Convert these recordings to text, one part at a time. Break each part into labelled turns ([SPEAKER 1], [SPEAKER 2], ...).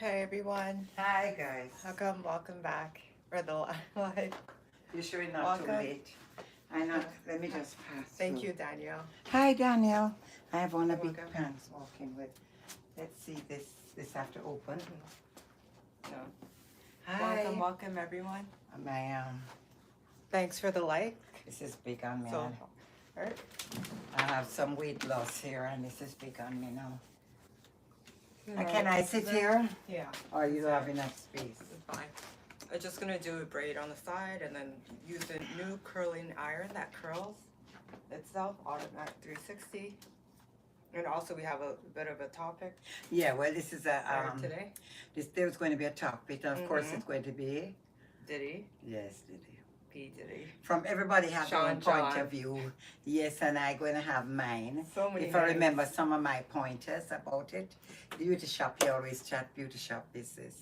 [SPEAKER 1] Hey everyone,
[SPEAKER 2] Hi guys.
[SPEAKER 1] welcome back for the live.
[SPEAKER 2] You're sure not too
[SPEAKER 1] Welcome.
[SPEAKER 2] late? I know. Let me just pass.
[SPEAKER 1] Thank
[SPEAKER 2] through.
[SPEAKER 1] you, Danielle.
[SPEAKER 2] Hi Daniel. I have on a
[SPEAKER 1] You're
[SPEAKER 2] big
[SPEAKER 1] welcome.
[SPEAKER 2] pants walking with. Let's see this. This have to open.
[SPEAKER 1] So,
[SPEAKER 2] Hi.
[SPEAKER 1] welcome everyone.
[SPEAKER 2] My
[SPEAKER 1] Thanks for the like.
[SPEAKER 2] This is big on me.
[SPEAKER 1] So, alright.
[SPEAKER 2] I have some weight loss here, and this is big on me now.
[SPEAKER 1] No,
[SPEAKER 2] Can I sit here?
[SPEAKER 1] Yeah,
[SPEAKER 2] Or you have enough space?
[SPEAKER 1] it's fine. I'm just gonna do a braid on the side and then use the new curling iron that curls itself, automatic 360. And also we have a bit of a topic
[SPEAKER 2] Yeah. Well, this is a
[SPEAKER 1] today.
[SPEAKER 2] There's going to be a topic. Of course, it's going to be.
[SPEAKER 1] Diddy,
[SPEAKER 2] Yes, Diddy.
[SPEAKER 1] P Diddy.
[SPEAKER 2] From everybody has their own
[SPEAKER 1] Sean
[SPEAKER 2] point
[SPEAKER 1] John.
[SPEAKER 2] of view. Yes, and I'm going to have mine.
[SPEAKER 1] So many
[SPEAKER 2] If I
[SPEAKER 1] names.
[SPEAKER 2] remember some of my pointers about it. Beauty shop, you always chat beauty shop business.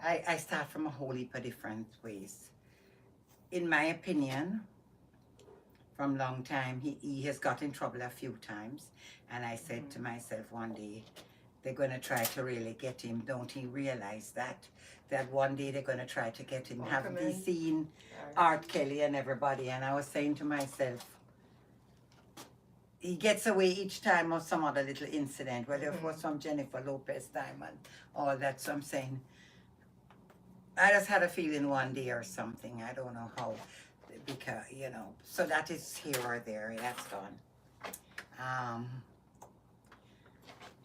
[SPEAKER 2] I start from a whole heap of different ways. In my opinion, from long time, he has got in trouble a few times. And I said to myself one day, they're going to try to really get him. Don't he realize that? That one day they're going to try to get him.
[SPEAKER 1] Welcome
[SPEAKER 2] Have they
[SPEAKER 1] in.
[SPEAKER 2] seen
[SPEAKER 1] Alright.
[SPEAKER 2] Art Kelly and everybody? And I was saying to myself, he gets away each time of some other little incident, whether it was from Jennifer Lopez time and all that. So I'm saying, I just had a feeling one day or something. I don't know how, because, you know, so that is here or there. That's gone.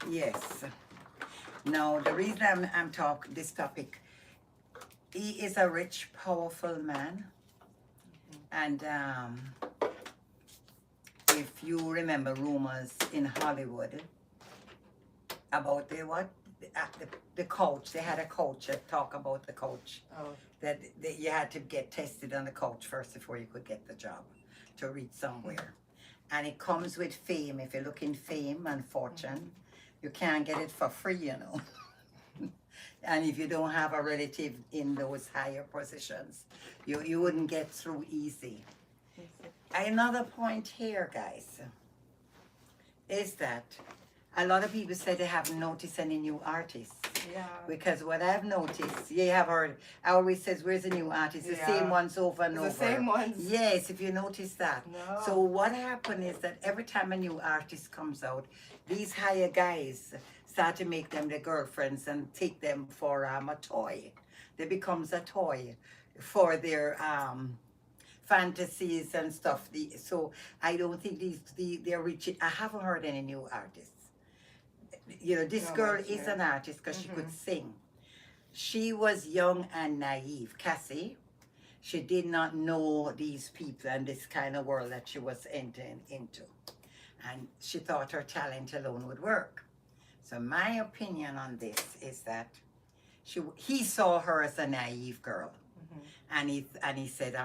[SPEAKER 2] Yes. Now, the reason I'm talking this topic, he is a rich, powerful man. And if you remember rumors in Hollywood about the coach, they had a coach that talk about the coach.
[SPEAKER 1] Oh,
[SPEAKER 2] That you had to get tested on the coach first before you could get the job to reach somewhere. And it comes with fame. If you look in fame and fortune, you can't get it for free, you know. And if you don't have a relative in those higher positions, you wouldn't get through easy. Another point here, guys, is that a lot of people say they haven't noticed any new artists.
[SPEAKER 1] yeah.
[SPEAKER 2] Because what I've noticed, you have heard, I always says, where's the new artist? The
[SPEAKER 1] Yeah.
[SPEAKER 2] same ones over and over.
[SPEAKER 1] The same ones.
[SPEAKER 2] Yes, if you notice that.
[SPEAKER 1] No.
[SPEAKER 2] So what happened is that every time a new artist comes out, these higher guys start to make them their girlfriends and take them for a toy. They becomes a toy for their fantasies and stuff. So I don't think they're reaching. I haven't heard any new artists. You know, this
[SPEAKER 1] No,
[SPEAKER 2] girl
[SPEAKER 1] that's
[SPEAKER 2] is
[SPEAKER 1] new.
[SPEAKER 2] an artist because she could sing. She was young and naive. Cassie, she did not know these people and this kind of world that she was entering into. And she thought her talent alone would work. So my opinion on this is that he saw her as a naive girl. And he said,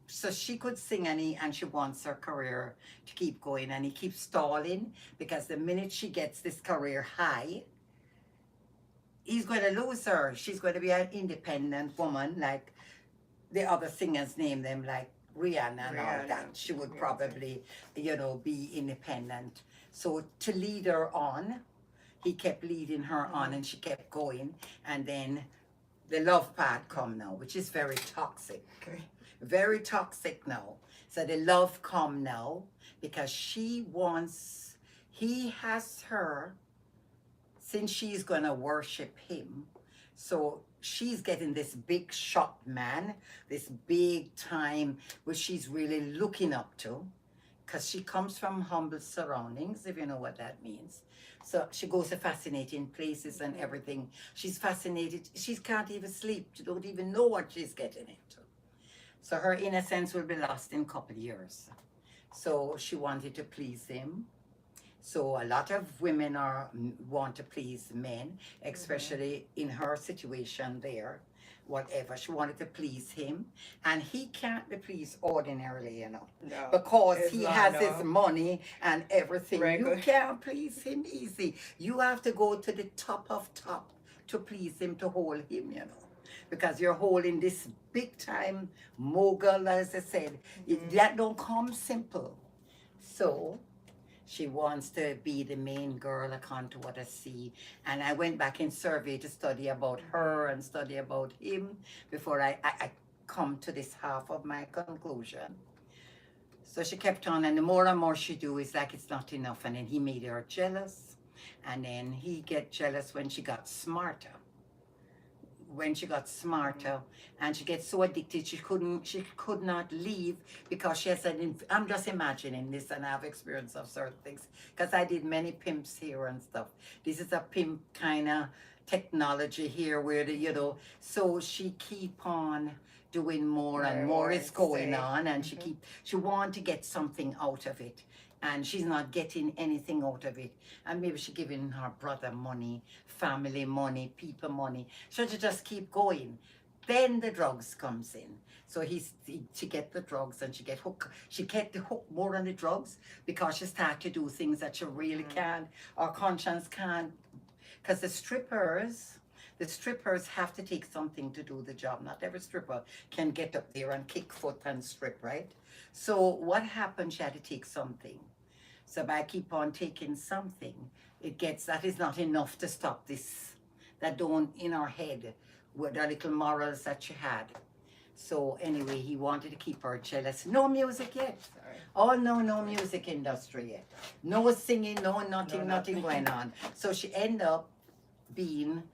[SPEAKER 2] so she could sing and she wants her career to keep going, and he keeps stalling because the minute she gets this career high, he's going to lose her. She's going to be an independent woman like the other singers name them, like Rihanna and all
[SPEAKER 1] Rihanna,
[SPEAKER 2] that. She would
[SPEAKER 1] Beyonce.
[SPEAKER 2] probably, you know, be independent. So to lead her on, he kept leading her on and she kept going. And then the love part come now, which is very toxic.
[SPEAKER 1] Okay.
[SPEAKER 2] Very toxic now. So the love come now because he has her, since she's gonna worship him. So she's getting this big shot man, this big time, which she's really looking up to, because she comes from humble surroundings, if you know what that means. So she goes to fascinating places and everything. She's fascinated. She can't even sleep. She don't even know what she's getting into. So her innocence will be lost in a couple of years. So she wanted to please him. So a lot of women want to please men, especially in her situation there. Whatever, she wanted to please him, and he can't be pleased ordinarily, you know,
[SPEAKER 1] No.
[SPEAKER 2] because
[SPEAKER 1] It's
[SPEAKER 2] he
[SPEAKER 1] not,
[SPEAKER 2] has
[SPEAKER 1] no.
[SPEAKER 2] his money and everything.
[SPEAKER 1] Regular.
[SPEAKER 2] You can't please him easy. You have to go to the top of top to please him, to hold him, you know, because you're holding this big time mogul, as I said. That don't come simple. So She wants to be the main girl according to what I see. And I went back in survey to study about her and study about him before I come to this half of my conclusion. So she kept on, and the more and more she do, it's like it's not enough. And then he made her jealous. And then he get jealous when she got smarter. When she got smarter, and she gets so addicted she could not leave because she has I'm just imagining this, and I have experience of certain things because I did many pimps here and stuff. This is a pimp kind of technology here where so she keep on doing more and more is going on, and she want to get something out of it, and she's not getting anything out of it. And maybe she giving her brother money, family money, people money. So she just keep going. Then the drugs comes in. So she get the drugs, and she get hooked. She get the hook more on the drugs because she start to do things that she really can't, or conscience can't. Because the strippers have to take something to do the job. Not every stripper can get up there and kick foot and strip, right? So what happened, she had to take something. So by keep on taking something, that is not enough to stop this, that don't in her head with the little morals that she had. So anyway, he wanted to keep her jealous. No music yet.
[SPEAKER 1] Sorry.
[SPEAKER 2] Oh no, no music industry yet. No singing, nothing going on. So she ended up being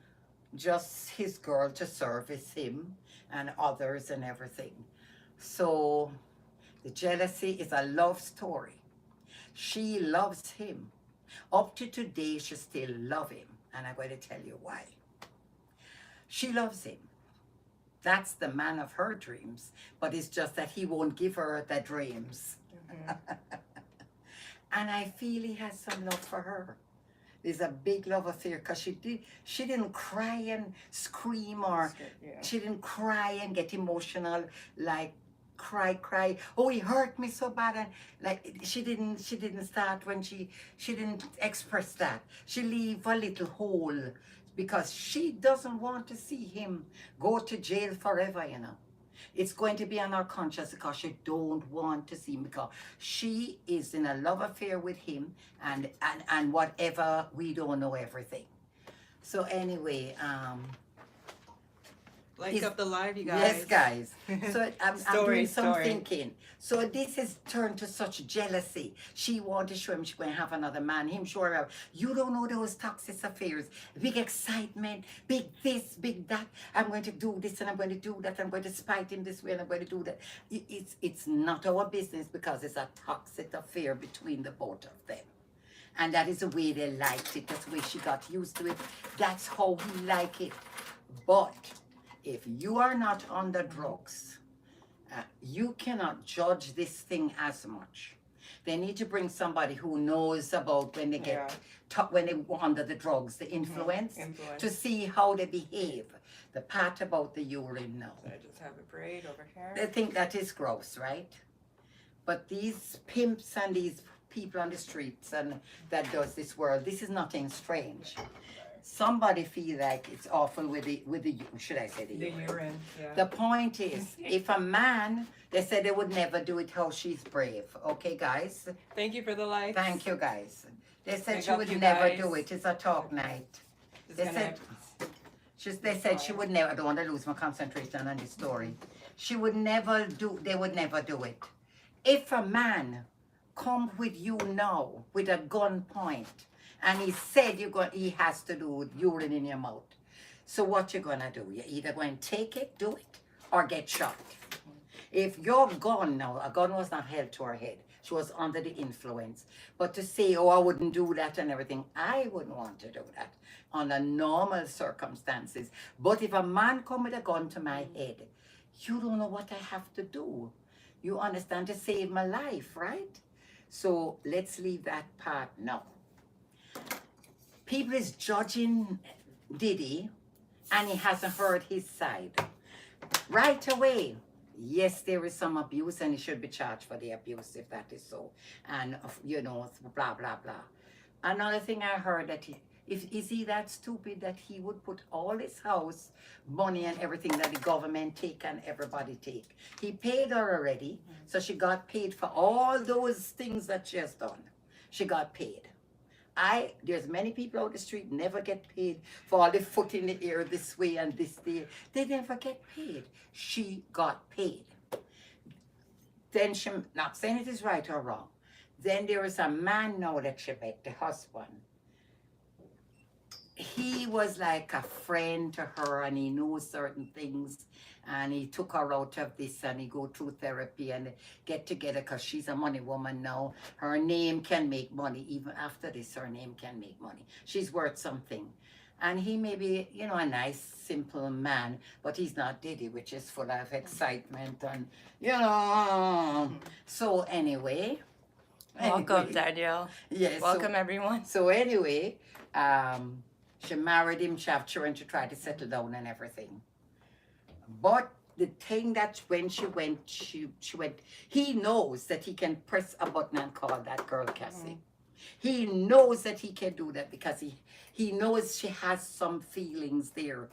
[SPEAKER 2] just his girl to service him and others and everything. So the jealousy is a love story. She loves him. Up to today, she still loves him. And I'm going to tell you why. She loves him. That's the man of her dreams. But it's just that he won't give her the dreams. And I feel he has some love for her. There's a big love affair because she didn't cry and scream, or she didn't cry and get emotional, like cry. Oh, he hurt me so bad, and like she didn't start when she didn't express that. She leave a little hole because she doesn't want to see him go to jail forever, It's going to be on her conscience because she don't want to see him, because she is in a love affair with him, and whatever, we don't know everything. So anyway,
[SPEAKER 1] like up the live, you guys.
[SPEAKER 2] Yes, guys. So I'm doing some thinking. So this is turned to such jealousy. She wanted to show him she's going to have another man. Him show her out. You don't know those toxic affairs. Big excitement, big this, big that. I'm going to do this and I'm going to do that. I'm going to spite him this way and I'm going to do that. It's not our business because it's a toxic affair between the both of them. And that is the way they liked it. That's the way she got used to it. That's how he liked it. But if you are not on the drugs, you cannot judge this thing as much. They need to bring somebody who knows about when they get when they go under the drugs, the influence, to see how they behave. The part about the urine now.
[SPEAKER 1] So I just have a braid over here.
[SPEAKER 2] They think that is gross, right? But these pimps and these people on the streets and that does this world, this is nothing strange. Somebody feel like it's awful with the should I say the urine?
[SPEAKER 1] Yeah.
[SPEAKER 2] The point is, if a man, they said they would never do it, how she's brave. Okay, guys?
[SPEAKER 1] Thank you for the likes.
[SPEAKER 2] Thank you, guys. They said she would never do it. It's a talk night. They said she would never, I don't want to lose my concentration on this story. She would never they would never do it. If a man come with you now with a gun point, and he said he has to do urine in your mouth. So what you gonna do? You're either going to take it, do it, or get shot. If your gun now, a gun was not held to her head. She was under the influence. But to say, oh, I wouldn't do that and everything, I wouldn't want to do that under normal circumstances. But if a man come with a gun to my head, you don't know what I have to do. You understand? To save my life, right? So let's leave that part now. People is judging Diddy, and he hasn't heard his side. Right away, yes, there is some abuse, and he should be charged for the abuse if that is so. And, blah, blah, blah. Another thing I heard that is he that stupid that he would put all his house, money and everything that the government take and everybody take. He paid her already, so she got paid for all those things that she has done. She got paid. There's many people out the street never get paid for all the foot in the air this way and this day. They never get paid. She got paid. Then she, not saying it is right or wrong. Then there is a man now that she met, the husband. He was like a friend to her and he knows certain things and he took her out of this and he go through therapy and get together because she's a money woman now. Her name can make money. Even after this, her name can make money. She's worth something. And he may be, you know, a nice, simple man, but he's not Diddy, which is full of excitement and, you know. So anyway.
[SPEAKER 1] Welcome, Danielle.
[SPEAKER 2] Yes.
[SPEAKER 1] Welcome, everyone.
[SPEAKER 2] So anyway, she married him, she have children, she tried to settle down and everything. But the thing that when she went, he knows that he can press a button and call that girl Cassie. He knows that he can do that because he knows she has some feelings there.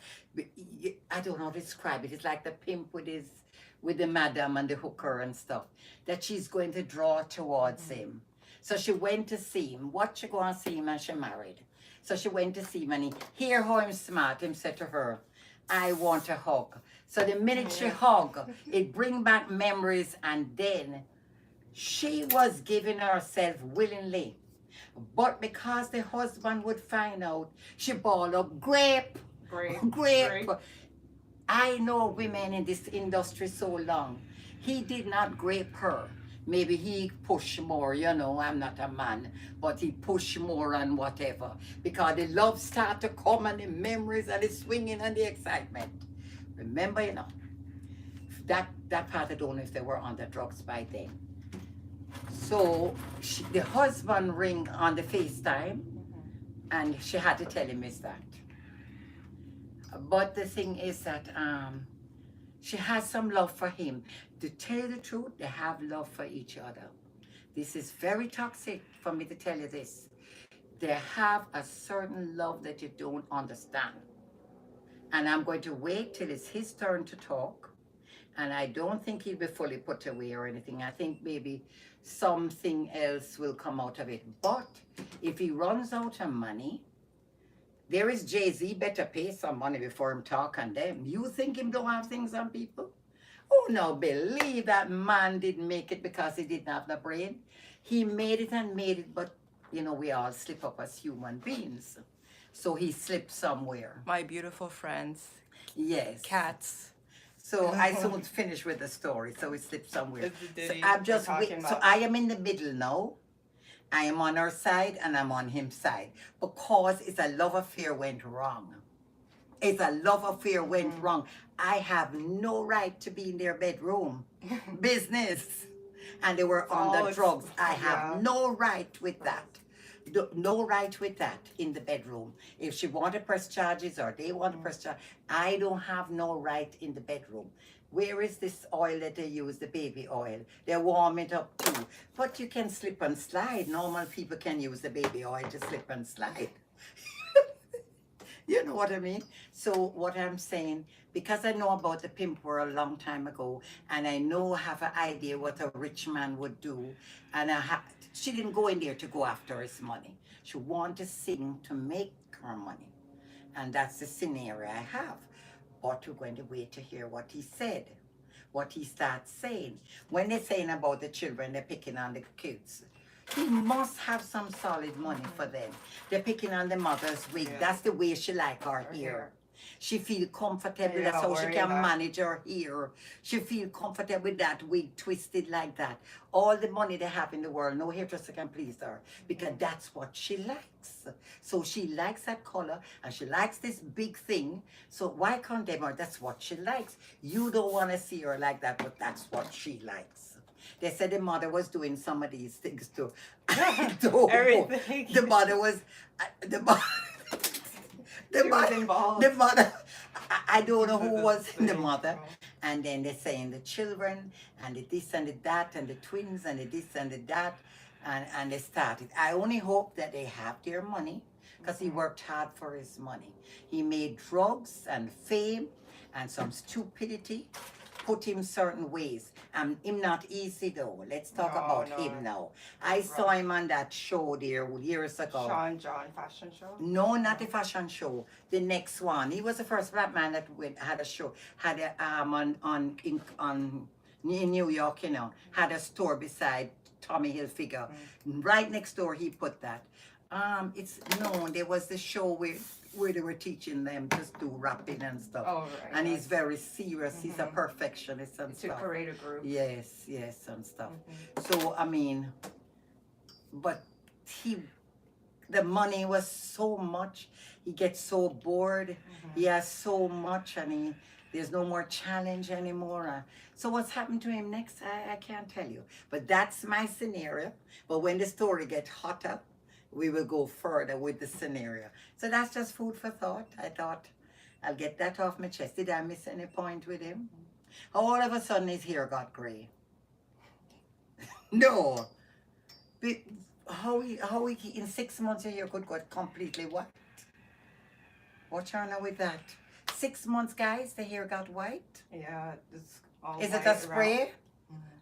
[SPEAKER 2] I don't know how to describe it. It's like the pimp with the madam and the hooker and stuff, that she's going to draw towards him. So she went to see him. What she go and see him and she married. So she went to see him and he hear how him smart. Him said to her, I want a hug. So the minute she hug, it bring back memories and then she was giving herself willingly. But because the husband would find out, she ball up, grape. I know women in this industry so long. He did not grape her. Maybe he pushed more, you know, I'm not a man, but he pushed more and whatever. Because the love start to come and the memories and the swinging and the excitement. Remember, you know, that part I don't know if they were on the drugs by then. So the husband ring on the FaceTime and she had to tell him it's that. But the thing is that she has some love for him. To tell you the truth, they have love for each other. This is very toxic for me to tell you this. They have a certain love that you don't understand. And I'm going to wait till it's his turn to talk. And I don't think he'll be fully put away or anything. I think maybe something else will come out of it. But if he runs out of money, there is Jay-Z better pay some money before him talk on them. You think him don't have things on people? Oh, no, believe that man didn't make it because he didn't have the brain. He made it and made it, but, you know, we all slip up as human beings. So he slipped somewhere.
[SPEAKER 1] My beautiful friends.
[SPEAKER 2] Yes.
[SPEAKER 1] Cats.
[SPEAKER 2] So I soon finish with the story, so he slipped somewhere.
[SPEAKER 1] So
[SPEAKER 2] I'm just wait. So I am in the middle now. I am on her side and I'm on his side because it's a love affair went wrong. It's a love affair went wrong. I have no right to be in their bedroom. Business. And they were on the drugs. I have no right with that. No right with that in the bedroom. If she want to press charges or they want to press charges, I don't have no right in the bedroom. Where is this oil that they use, the baby oil? They warm it up too. But you can slip and slide. Normal people can use the baby oil to slip and slide. You know what I mean? So what I'm saying, because I know about the pimp world a long time ago, and I have an idea what a rich man would do, and she didn't go in there to go after his money. She wanted to sing to make her money. And that's the scenario I have. But we're going to wait to hear what he said, what he starts saying. When they're saying about the children, they're picking on the kids. He must have some solid money for them. They're picking on the mother's wig. Yeah. That's the way she like her hair. She feel comfortable. That's how she can manage her hair. She feel comfortable with that wig twisted like that. All the money they have in the world, no hairdresser can please her because that's what she likes. So she likes that color and she likes this big thing. So why condemn her? That's what she likes. You don't want to see her like that, but that's what she likes. They said the mother was doing some of these things too.
[SPEAKER 1] Everything.
[SPEAKER 2] The mother was, the mother, I don't know who was the mother. And then they're saying the children, and the this and the that, and the twins, and the this and the that, and they started. I only hope that they have their money, because he worked hard for his money. He made drugs and fame and some stupidity put him certain ways. Him not easy though. Let's talk
[SPEAKER 1] No,
[SPEAKER 2] about
[SPEAKER 1] no.
[SPEAKER 2] him now. I saw him on that show there years ago.
[SPEAKER 1] Sean John fashion show?
[SPEAKER 2] No, not the fashion show. The next one. He was the first black man that had a show. Had a in New York, you know, had a store beside Tommy Hilfiger. Right next door he put that. There was the show where they were teaching them just do rapping and stuff.
[SPEAKER 1] Oh, right.
[SPEAKER 2] And he's very serious. He's a perfectionist and
[SPEAKER 1] To
[SPEAKER 2] stuff.
[SPEAKER 1] create a group.
[SPEAKER 2] Yes, and stuff. So I mean, but the money was so much. He gets so bored. He has so much, and there's no more challenge anymore. So what's happened to him next? I can't tell you. But that's my scenario. But when the story gets hotter, we will go further with the scenario. So that's just food for thought. I thought I'll get that off my chest. Did I miss any point with him? All of a sudden his hair got gray. No. But how he in 6 months your hair could go completely white? What's wrong with that? 6 months, guys, the hair got white?
[SPEAKER 1] Yeah, it's all
[SPEAKER 2] Is it
[SPEAKER 1] white
[SPEAKER 2] a spray?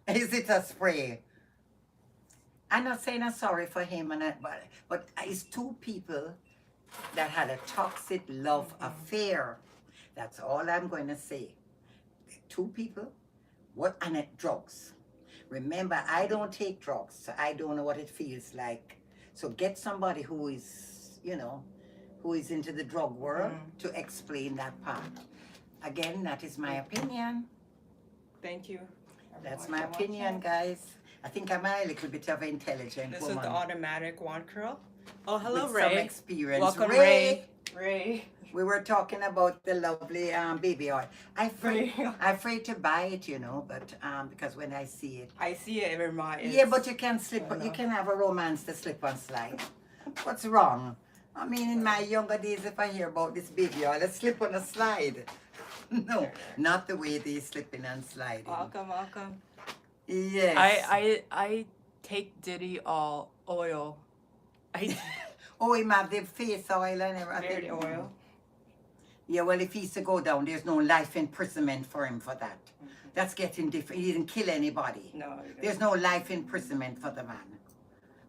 [SPEAKER 2] Is it a spray? I'm not saying I'm sorry for him, but it's two people that had a toxic love affair. That's all I'm going to say. Two people, drugs. Remember, I don't take drugs, so I don't know what it feels like. So get somebody who is, who is into the drug world to explain that part. Again, that is my opinion.
[SPEAKER 1] Thank you.
[SPEAKER 2] That's my opinion, guys. I think I'm a little bit of an intelligent
[SPEAKER 1] This
[SPEAKER 2] woman.
[SPEAKER 1] is the automatic wand curl. Oh, hello,
[SPEAKER 2] with
[SPEAKER 1] Ray.
[SPEAKER 2] some experience.
[SPEAKER 1] Welcome, Ray.
[SPEAKER 2] We were talking about the lovely baby oil. I'm afraid to buy it, but because when I see it.
[SPEAKER 1] I see it every month.
[SPEAKER 2] Yeah, but you can slip, you can have a romance to slip and slide. What's wrong? I mean, in my younger days, if I hear about this baby oil, let's slip on a slide. No, not the way they slipping and sliding.
[SPEAKER 1] Welcome.
[SPEAKER 2] Yes.
[SPEAKER 3] I take Diddy all oil.
[SPEAKER 2] Oh, he have the face oil and everything.
[SPEAKER 1] Beard oil.
[SPEAKER 2] Yeah, well, if he's to go down, there's no life imprisonment for him for that. That's getting different. He didn't kill anybody.
[SPEAKER 1] No.
[SPEAKER 2] There's no life imprisonment for the man.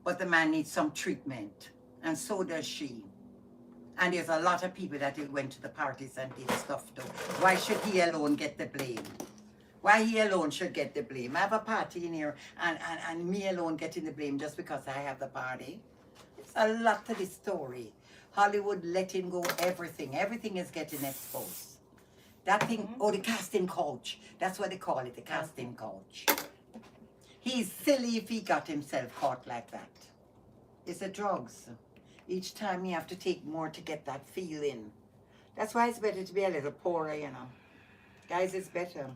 [SPEAKER 2] But the man needs some treatment. And so does she. And there's a lot of people that went to the parties and did stuff though. Why should he alone get the blame? Why he alone should get the blame? I have a party in here and me alone getting the blame just because I have the party. It's a lot to this story. Hollywood letting go everything. Everything is getting exposed. That thing, the casting couch. That's what they call it, the casting couch. He's silly if he got himself caught like that. It's the drugs. Each time you have to take more to get that feeling. That's why it's better to be a little poorer, Guys, it's better.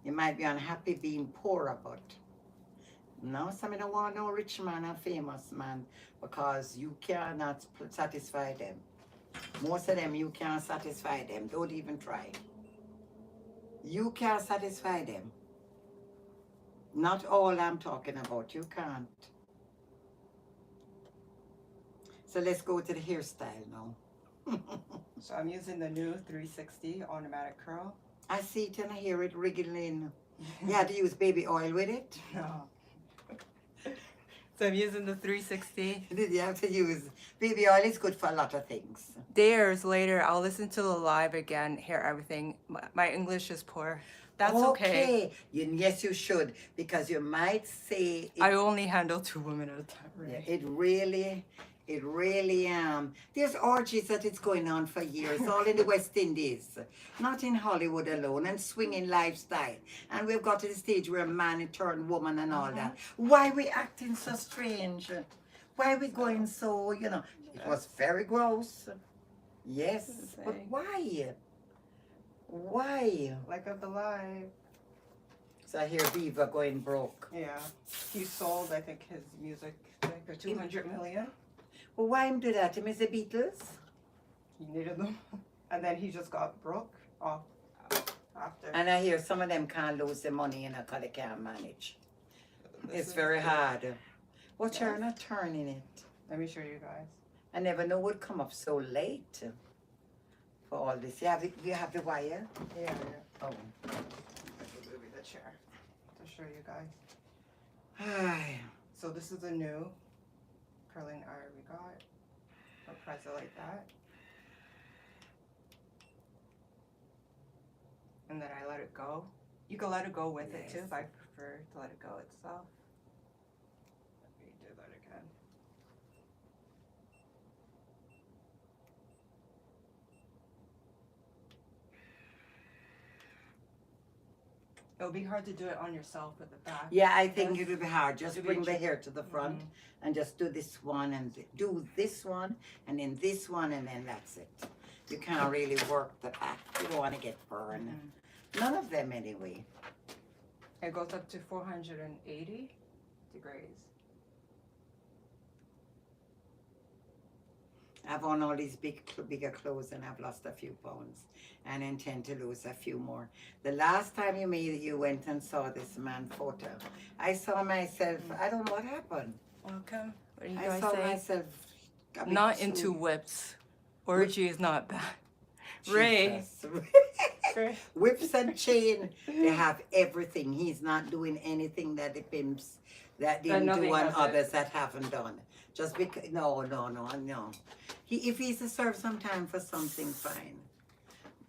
[SPEAKER 2] You might be unhappy being poorer, but no, some don't want no rich man and famous man because you cannot satisfy them. Most of them, you can't satisfy them. Don't even try. You can't satisfy them. Not all I'm talking about. You can't. So let's go to the hairstyle now.
[SPEAKER 1] So I'm using the new 360 automatic curl.
[SPEAKER 2] I see it and I hear it wriggling. You had to use baby oil with it?
[SPEAKER 1] No. So I'm using the 360.
[SPEAKER 2] Did you have to use baby oil? Is good for a lot of things.
[SPEAKER 3] Years later, I'll listen to the live again, hear everything. My English is poor. That's okay.
[SPEAKER 2] Yes, you should, because you might say
[SPEAKER 3] I only handle 2 women at a time.
[SPEAKER 2] Right? It really there's orgies that it's going on for years, all in the West Indies, not in Hollywood alone, and swinging lifestyle. And we've got to the stage where a man turned woman and all that. Why we acting so strange? Why we going so, it was very gross. Yes, but why? Why?
[SPEAKER 1] Like of the live.
[SPEAKER 2] So I hear Viva going broke.
[SPEAKER 1] Yeah. He sold, I think, his music for 200 million.
[SPEAKER 2] Well, why him do that? Him is the Beatles?
[SPEAKER 1] He needed them. And then he just got broke off after.
[SPEAKER 2] And I hear some of them can't lose the money, because they can't manage. It's very hard. What's your not turning it?
[SPEAKER 1] Let me show you guys.
[SPEAKER 2] I never know would come up so late for all this. You have the wire?
[SPEAKER 1] Yeah.
[SPEAKER 2] Oh.
[SPEAKER 1] show you guys.
[SPEAKER 2] Ay.
[SPEAKER 1] So this is a new curling iron we got. I'll press it like that. And then I let it go. You can let it go with it too,
[SPEAKER 2] Yes.
[SPEAKER 1] but I prefer to let it go itself. Let me do that again. It'll be hard to do it on yourself with the back.
[SPEAKER 2] Yeah, I think
[SPEAKER 1] Yes.
[SPEAKER 2] it will be hard. Just
[SPEAKER 1] It'll be
[SPEAKER 2] bring the
[SPEAKER 1] tricky.
[SPEAKER 2] hair to the front
[SPEAKER 1] Mhm.
[SPEAKER 2] and just do this one and do this one and then this one and then that's it. You can't really work the back. You don't want to get burned.
[SPEAKER 1] Mhm.
[SPEAKER 2] None of them anyway.
[SPEAKER 1] It goes up to 480 degrees.
[SPEAKER 2] I've on all these bigger clothes and I've lost a few pounds and intend to lose a few more. The last time you went and saw this man photo, I saw myself, I don't know what happened.
[SPEAKER 1] Welcome. What do you
[SPEAKER 2] I
[SPEAKER 1] guys
[SPEAKER 2] saw
[SPEAKER 1] say?
[SPEAKER 2] myself a bit
[SPEAKER 3] Not
[SPEAKER 2] too-
[SPEAKER 3] into whips. Orgy is not bad. Ray.
[SPEAKER 2] Jesus. Whips and chain, they have everything. He's not doing anything that the pimps that didn't do
[SPEAKER 1] nothing
[SPEAKER 2] on
[SPEAKER 1] has it.
[SPEAKER 2] others that haven't done. Just because, no. If he's to serve some time for something, fine.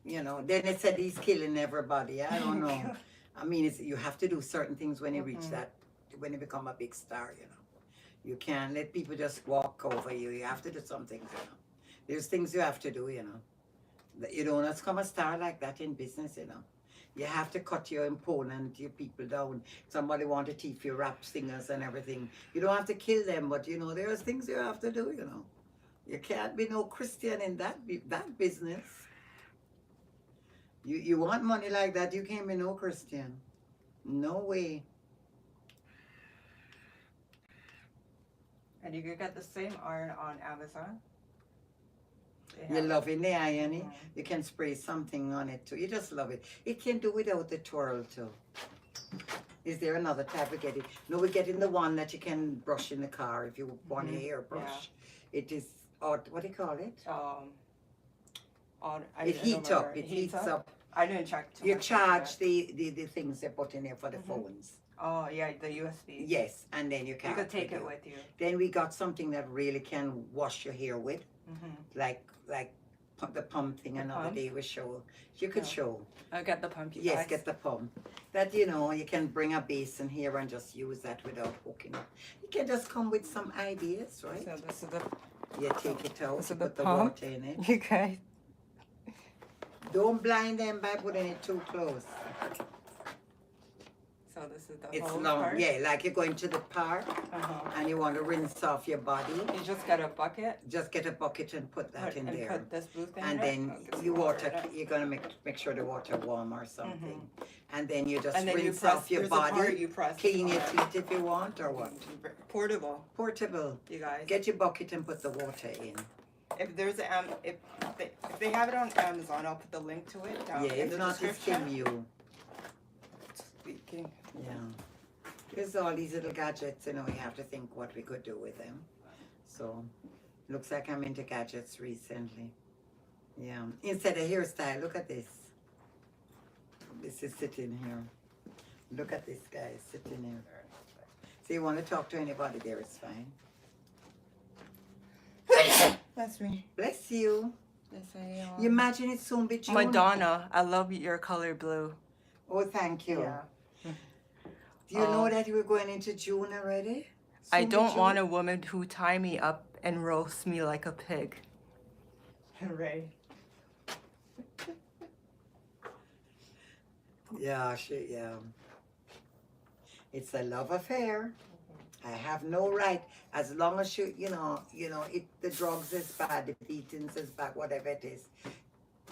[SPEAKER 2] You know, then it said he's killing everybody. I don't know. I mean, you have to do certain things when you reach
[SPEAKER 1] Mhm.
[SPEAKER 2] that, when you become a big star, you know. You can't let people just walk over you. You have to do some things, you know. There's things you have to do, you know. You don't just become a star like that in business, you know. You have to cut your opponent, your people down. Somebody want to teach you rap singers and everything. You don't have to kill them, but you know, there's things you have to do, you know. You can't be no Christian in that business. You want money like that, you can't be no Christian. No way.
[SPEAKER 1] And you can get the same iron on Amazon. They
[SPEAKER 2] You're
[SPEAKER 1] have-
[SPEAKER 2] loving the ironing.
[SPEAKER 1] Mhm.
[SPEAKER 2] You can spray something on it too. You just love it. It can do without the twirl too. Is there another type we get it? No, we're getting the one that you can brush in the car if you want a
[SPEAKER 1] Mhm.
[SPEAKER 2] hairbrush. It is, what do you call it? It heats up. It heats up.
[SPEAKER 1] I didn't check. too
[SPEAKER 2] You
[SPEAKER 1] much into
[SPEAKER 2] charge
[SPEAKER 1] it.
[SPEAKER 2] the things they put in there for the
[SPEAKER 1] Mhm.
[SPEAKER 2] phones.
[SPEAKER 1] Oh yeah, the USB.
[SPEAKER 2] Yes, and then you
[SPEAKER 1] You
[SPEAKER 2] can.
[SPEAKER 1] could take it with you.
[SPEAKER 2] Then we got something that really can wash your hair with,
[SPEAKER 1] Mm-hmm.
[SPEAKER 2] like the pump thing.
[SPEAKER 1] The
[SPEAKER 2] Another
[SPEAKER 1] pump?
[SPEAKER 2] day we show. You could
[SPEAKER 1] Yeah.
[SPEAKER 2] show.
[SPEAKER 3] I'll get the pump, you
[SPEAKER 2] Yes,
[SPEAKER 3] guys.
[SPEAKER 2] get the pump. That, you know, you can bring a basin here and just use that without hooking up. You can just come with some ideas, right?
[SPEAKER 3] So this is the
[SPEAKER 2] You take it out,
[SPEAKER 3] this
[SPEAKER 2] you
[SPEAKER 3] is the
[SPEAKER 2] put the
[SPEAKER 3] pump.
[SPEAKER 2] water in it.
[SPEAKER 3] You guys.
[SPEAKER 2] Don't blind them by putting it too close.
[SPEAKER 1] So this is the
[SPEAKER 2] It's
[SPEAKER 1] hose
[SPEAKER 2] long,
[SPEAKER 1] part.
[SPEAKER 2] yeah, like you're going to the park
[SPEAKER 1] Uh-huh.
[SPEAKER 2] and you want to rinse off your body.
[SPEAKER 1] You just get a bucket.
[SPEAKER 2] Just get a bucket and put that in there.
[SPEAKER 1] Put this blue thing
[SPEAKER 2] And
[SPEAKER 1] in it.
[SPEAKER 2] then
[SPEAKER 1] Okay,
[SPEAKER 2] you
[SPEAKER 1] so
[SPEAKER 2] water,
[SPEAKER 1] in it.
[SPEAKER 2] you're gonna make sure the water warm or something. And then you just
[SPEAKER 1] And then you
[SPEAKER 2] rinse
[SPEAKER 1] press.
[SPEAKER 2] off your
[SPEAKER 1] There's a part
[SPEAKER 2] body,
[SPEAKER 1] you press.
[SPEAKER 2] clean your
[SPEAKER 1] on it.
[SPEAKER 2] teeth if you want or what.
[SPEAKER 1] Portable,
[SPEAKER 2] Portable.
[SPEAKER 1] you guys.
[SPEAKER 2] Get your bucket and put the water in.
[SPEAKER 1] If there's a if they have it on Amazon, I'll put the link to it down
[SPEAKER 2] Yeah,
[SPEAKER 1] in
[SPEAKER 2] if
[SPEAKER 1] the
[SPEAKER 2] not, it's
[SPEAKER 1] description.
[SPEAKER 2] from you.
[SPEAKER 1] Speaking.
[SPEAKER 2] Yeah. There's all these little gadgets, you know, you have to think what we could do with them. So, looks like I'm into gadgets recently. Yeah. Instead of hairstyle, look at this. This is sitting here. Look at this guy sitting here. So you want to talk to anybody there, it's fine.
[SPEAKER 1] That's me.
[SPEAKER 2] Bless you.
[SPEAKER 1] Yes, I am.
[SPEAKER 2] You imagine it soon be June.
[SPEAKER 3] Madonna, I love your color blue.
[SPEAKER 2] Oh, thank you.
[SPEAKER 1] Yeah.
[SPEAKER 2] Do you know that we're going into June already?
[SPEAKER 3] I
[SPEAKER 2] Soon be
[SPEAKER 3] don't
[SPEAKER 2] June?
[SPEAKER 3] want a woman who tie me up and roast me like a pig.
[SPEAKER 1] Ray.
[SPEAKER 2] Yeah, yeah. It's a love affair. I have no right, as long as you know, the drugs is bad, the beatings is bad, whatever it is.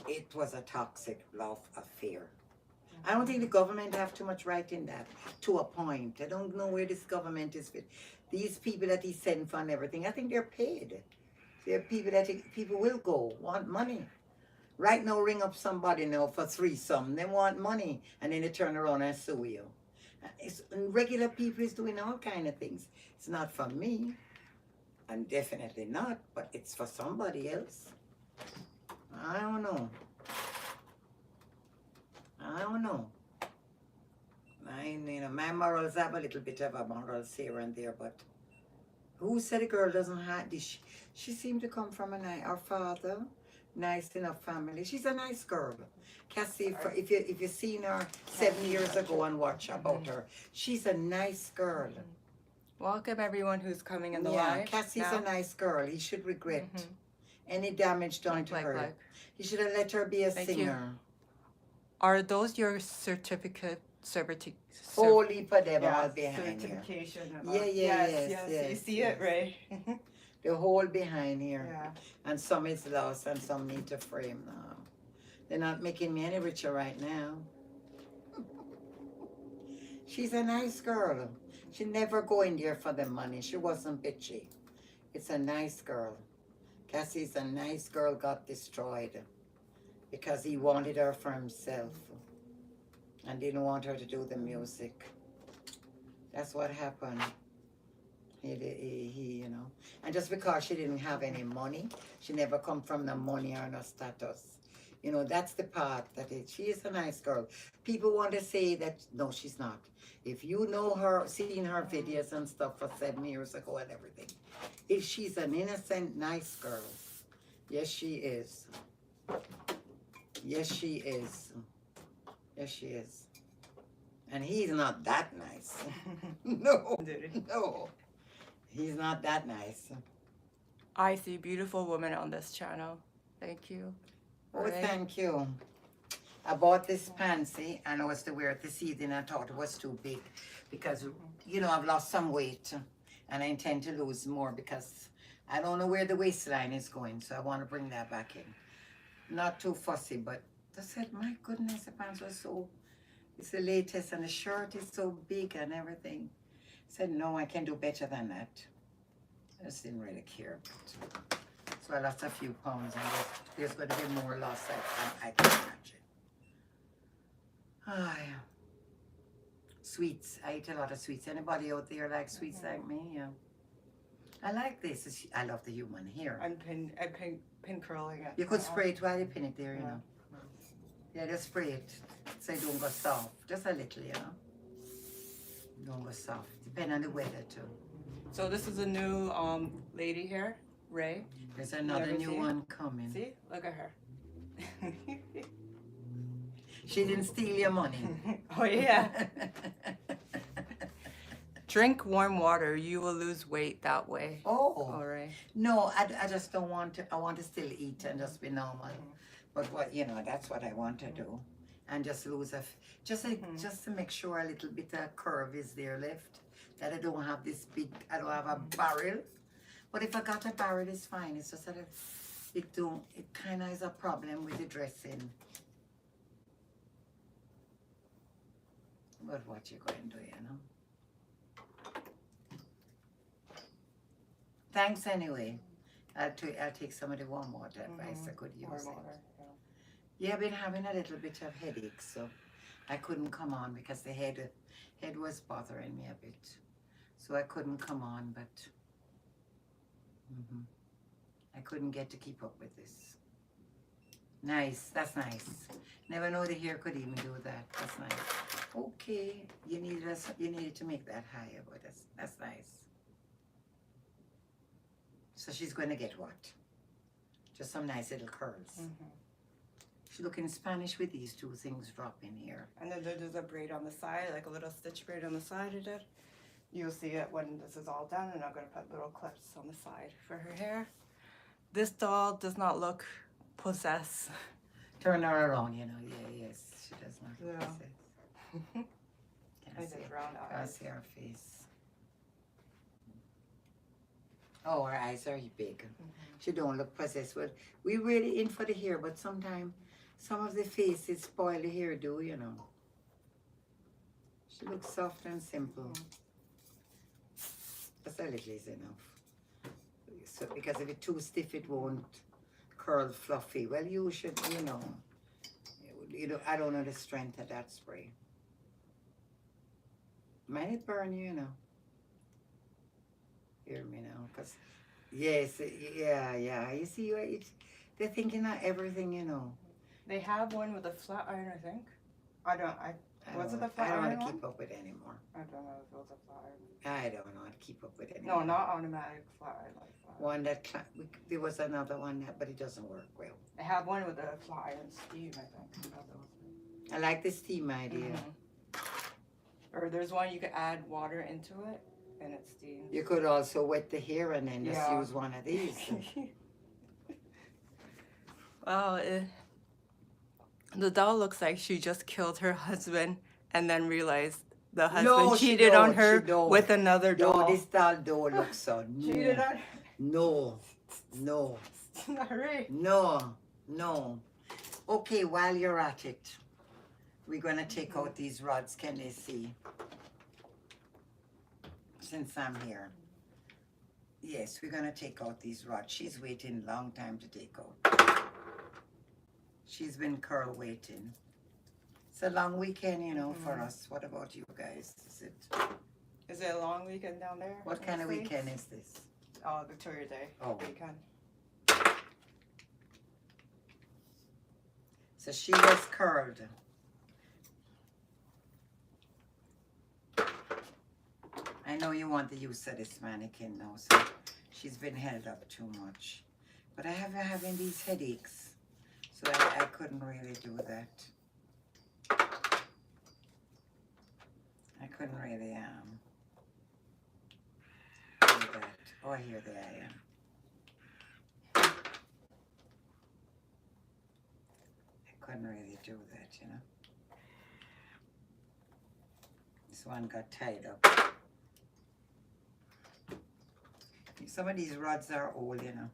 [SPEAKER 2] It was a toxic love affair. I don't think the government have too much right in that, to a point. I don't know where this government is fit. These people that he sent for and everything, I think they're paid. They're people that people will go, want money. Right now, ring up somebody now for threesome. They want money, and then they turn around and sue you. Regular people is doing all kind of things. It's not for me, and definitely not, but it's for somebody else. I don't know. My morals have a little bit of a morals here and there, but who said a girl doesn't have this? She seemed to come from our father, nice enough family. She's a nice girl. Cassie, if you seen her 7 years ago and watch about her, she's a nice girl.
[SPEAKER 3] Welcome everyone who's coming in the
[SPEAKER 2] Yeah,
[SPEAKER 3] live.
[SPEAKER 2] Cassie's
[SPEAKER 3] now.
[SPEAKER 2] a nice girl. He should regret any damage done to her. He should have let her be a
[SPEAKER 3] Thank you.
[SPEAKER 2] singer.
[SPEAKER 3] Are those your certificate?
[SPEAKER 2] Holy for them
[SPEAKER 1] Yeah,
[SPEAKER 2] all behind here.
[SPEAKER 1] certification.
[SPEAKER 2] Yes.
[SPEAKER 1] You see it, Ray?
[SPEAKER 2] The whole behind here.
[SPEAKER 1] Yeah.
[SPEAKER 2] And some is lost and some need to frame now. They're not making me any richer right now. She's a nice girl. She never go in there for the money. She wasn't bitchy. It's a nice girl. Cassie's a nice girl got destroyed because he wanted her for himself and didn't want her to do the music. That's what happened. He you know. And just because she didn't have any money, she never come from the money or no status. You know, that's the part that she is a nice girl. People want to say that, no, she's not. If you know her, seen her videos and stuff for 7 years ago and everything, if she's an innocent, nice girl, yes, she is. Yes, she is. Yes, she is. And he's not that nice. No, no. He's not that nice.
[SPEAKER 3] I see beautiful women on this channel. Thank you.
[SPEAKER 2] Oh,
[SPEAKER 3] Ray.
[SPEAKER 2] thank you. I bought this pansy and I was to wear it this evening. I thought it was too big because, you know, I've lost some weight and I intend to lose more because I don't know where the waistline is going. So I want to bring that back in. Not too fussy, but I said, my goodness, the pants were so, it's the latest and the shirt is so big and everything. I said, no, I can do better than that. I just didn't really care. But, so I lost a few pounds and there's going to be more loss I can imagine. Oh, yeah. Sweets. I eat a lot of sweets. Anybody out there like sweets like me? Yeah. I like this. I love the human hair.
[SPEAKER 1] I'm pin curling it.
[SPEAKER 2] You could spray it while you pin it there, you know. Yeah, just spray it so it don't go soft. Just a little, you know. Don't go soft. Depend on the weather too.
[SPEAKER 3] So this is a new lady here, Ray.
[SPEAKER 2] There's another new one coming.
[SPEAKER 3] See, look at her.
[SPEAKER 2] She didn't steal your money.
[SPEAKER 3] Oh yeah. Drink warm water. You will lose weight that way.
[SPEAKER 2] Oh.
[SPEAKER 3] All right.
[SPEAKER 2] No, I just don't want to. I want to still eat and just be normal. But what, you know, that's what I want to do. And just lose just to make sure a little bit of curve is there left. That I don't have this big, I don't have a barrel. But if I got a barrel, it's fine. It's just that it kind of is a problem with the dressing. But what you going to do, you know? Thanks anyway. I'll take some of the warm water advice. I could use it. Yeah, I've been having a little bit of headache, so I couldn't come on because the head was bothering me a bit. So I couldn't come on, but I couldn't get to keep up with this. Nice, that's nice. Never know the hair could even do that. That's nice. Okay, you needed to make that higher, but that's nice. So she's going to get what? Just some nice little curls. She's looking Spanish with these two things dropping here.
[SPEAKER 1] And then there's a braid on the side, like a little stitch braid on the side of it. You'll see it when this is all done, and I'm going to put little clips on the side for her hair.
[SPEAKER 3] This doll does not look possessed.
[SPEAKER 2] Turn her around, you know. Yeah, yes, she does not.
[SPEAKER 1] Yeah. I
[SPEAKER 2] Can't
[SPEAKER 1] did
[SPEAKER 2] see,
[SPEAKER 1] round
[SPEAKER 2] can't
[SPEAKER 1] eyes.
[SPEAKER 2] see her face. Oh, her eyes are big. She don't look possessed. Well, we really in for the hair, but sometimes some of the faces spoil the hairdo, you know. She looks soft and simple. Just a little is enough. So, because if it's too stiff, it won't curl fluffy. Well, you should, you know, I don't know the strength of that spray. Might it burn you, you know? Hear me now, because, yes, yeah. You see, they're thinking of everything, you know.
[SPEAKER 1] They have one with a flat iron, I think. Was it the
[SPEAKER 2] I
[SPEAKER 1] flat
[SPEAKER 2] don't
[SPEAKER 1] iron
[SPEAKER 2] want to
[SPEAKER 1] one?
[SPEAKER 2] keep up with it anymore.
[SPEAKER 1] I don't know if it was a flat iron.
[SPEAKER 2] I don't know how to keep up with it anymore.
[SPEAKER 1] No, not automatic flat iron like that.
[SPEAKER 2] One that there was another one that, but it doesn't work well.
[SPEAKER 1] I have one with a flat iron steam, I think.
[SPEAKER 2] I like the steam idea.
[SPEAKER 1] Or there's one you can add water into it and it steams.
[SPEAKER 2] You could also wet the hair and then just use one of these.
[SPEAKER 3] Wow, the doll looks like she just killed her husband and then realized the husband
[SPEAKER 2] she
[SPEAKER 3] cheated on
[SPEAKER 2] don't,
[SPEAKER 3] her
[SPEAKER 2] she don't.
[SPEAKER 3] with another doll.
[SPEAKER 2] No, this doll don't look so.
[SPEAKER 1] Cheated on?
[SPEAKER 2] No, no,
[SPEAKER 1] Not right.
[SPEAKER 2] no. Okay, while you're at it, we're going to take out these rods. Can they see? Since I'm here. Yes, we're going to take out these rods. She's waiting a long time to take out. She's been curl waiting. It's a long weekend, you know, for us. What about you guys?
[SPEAKER 1] Is it a long weekend down there?
[SPEAKER 2] What kind of weekend is this?
[SPEAKER 1] Oh, Victoria Day weekend.
[SPEAKER 2] So she was curled. I know you want the use of this mannequin now, so she's been held up too much. But I have been having these headaches, so I couldn't really do that. I couldn't really do that. Oh, here they am. I couldn't really do that, you know. This one got tied up. Some of these rods are old, you know.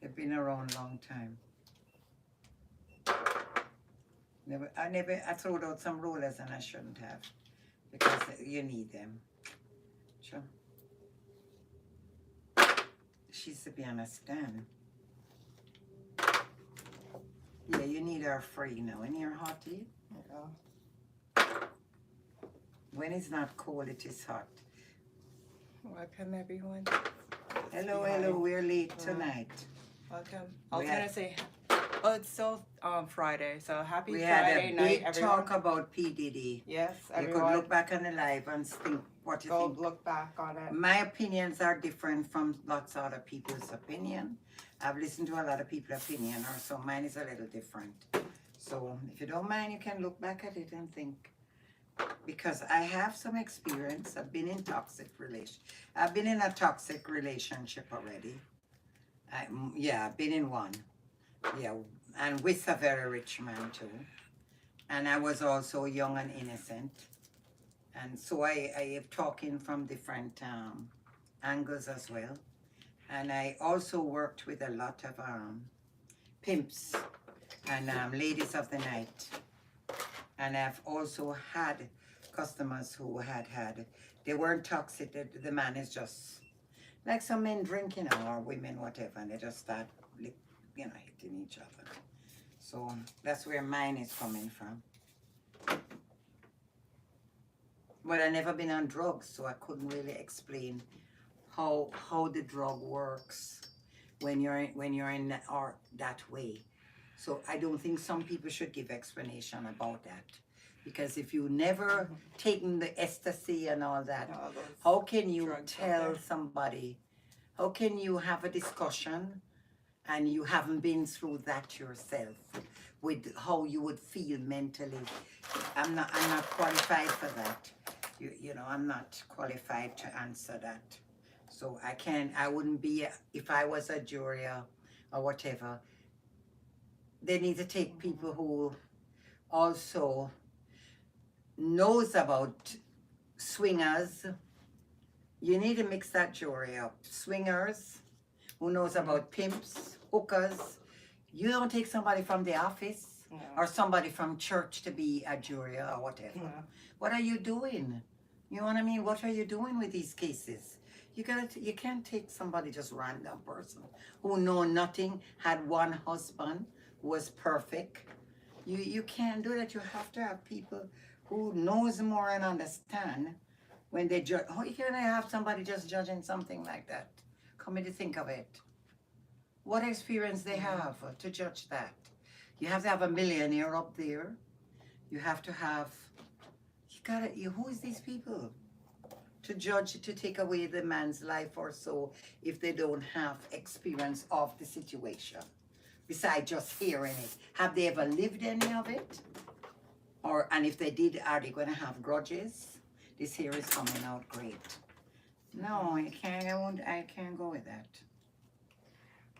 [SPEAKER 2] They've been around a long time. I threw out some rollers and I shouldn't have, because you need them. Sure. She's to be on a stand. Yeah, you need her free now. And you're hot, eh?
[SPEAKER 1] Yeah.
[SPEAKER 2] When it's not cold, it is hot.
[SPEAKER 3] Welcome, everyone.
[SPEAKER 2] Hello, hello. We're late tonight.
[SPEAKER 1] Welcome.
[SPEAKER 3] I was going to say, oh, it's still Friday, so happy
[SPEAKER 2] We
[SPEAKER 3] Friday
[SPEAKER 2] had a
[SPEAKER 3] night,
[SPEAKER 2] big
[SPEAKER 3] everyone.
[SPEAKER 2] talk about P. Diddy.
[SPEAKER 1] Yes,
[SPEAKER 2] You
[SPEAKER 1] everyone.
[SPEAKER 2] could look back on the live and think what you
[SPEAKER 1] Go
[SPEAKER 2] think.
[SPEAKER 1] look back on it.
[SPEAKER 2] My opinions are different from lots of other people's opinion. I've listened to a lot of people's opinion, or so mine is a little different. So if you don't mind, you can look back at it and think. Because I have some experience. I've been in I've been in a toxic relationship already. Yeah, I've been in one. Yeah, and with a very rich man too. And I was also young and innocent. And so I am talking from different angles as well. And I also worked with a lot of pimps and ladies of the night. And I've also had customers who they weren't toxic. The man is just like some men drink, you know, or women, whatever, and they just start, you know, hitting each other. So that's where mine is coming from. But I never been on drugs, so I couldn't really explain how the drug works when you're in that way. So I don't think some people should give explanation about that. Because if you never taken the ecstasy and all that, how can you tell somebody, how can you have a discussion and you haven't been through that yourself with how you would feel mentally? I'm not qualified for that. You know, I'm not qualified to answer that. So I wouldn't be, if I was a jury or whatever, they need to take people who also knows about swingers. You need to mix that jury up. Swingers, who knows about pimps, hookers. You don't take somebody from the office or somebody from church to be a jury or whatever. Yeah. What are you doing? You know what I mean? What are you doing with these cases? You can't take somebody just random person who know nothing, had one husband, was perfect. You can't do that. You have to have people who knows more and understand when they judge. How can I have somebody just judging something like that? Come in to think of it. What experience they have to judge that? You have to have a millionaire up there. You have to have, who is these people? To judge, to take away the man's life or so if they don't have experience of the situation. Besides just hearing it. Have they ever lived any of it? And if they did, are they going to have grudges? This hair is coming out great. No, I can't go with that.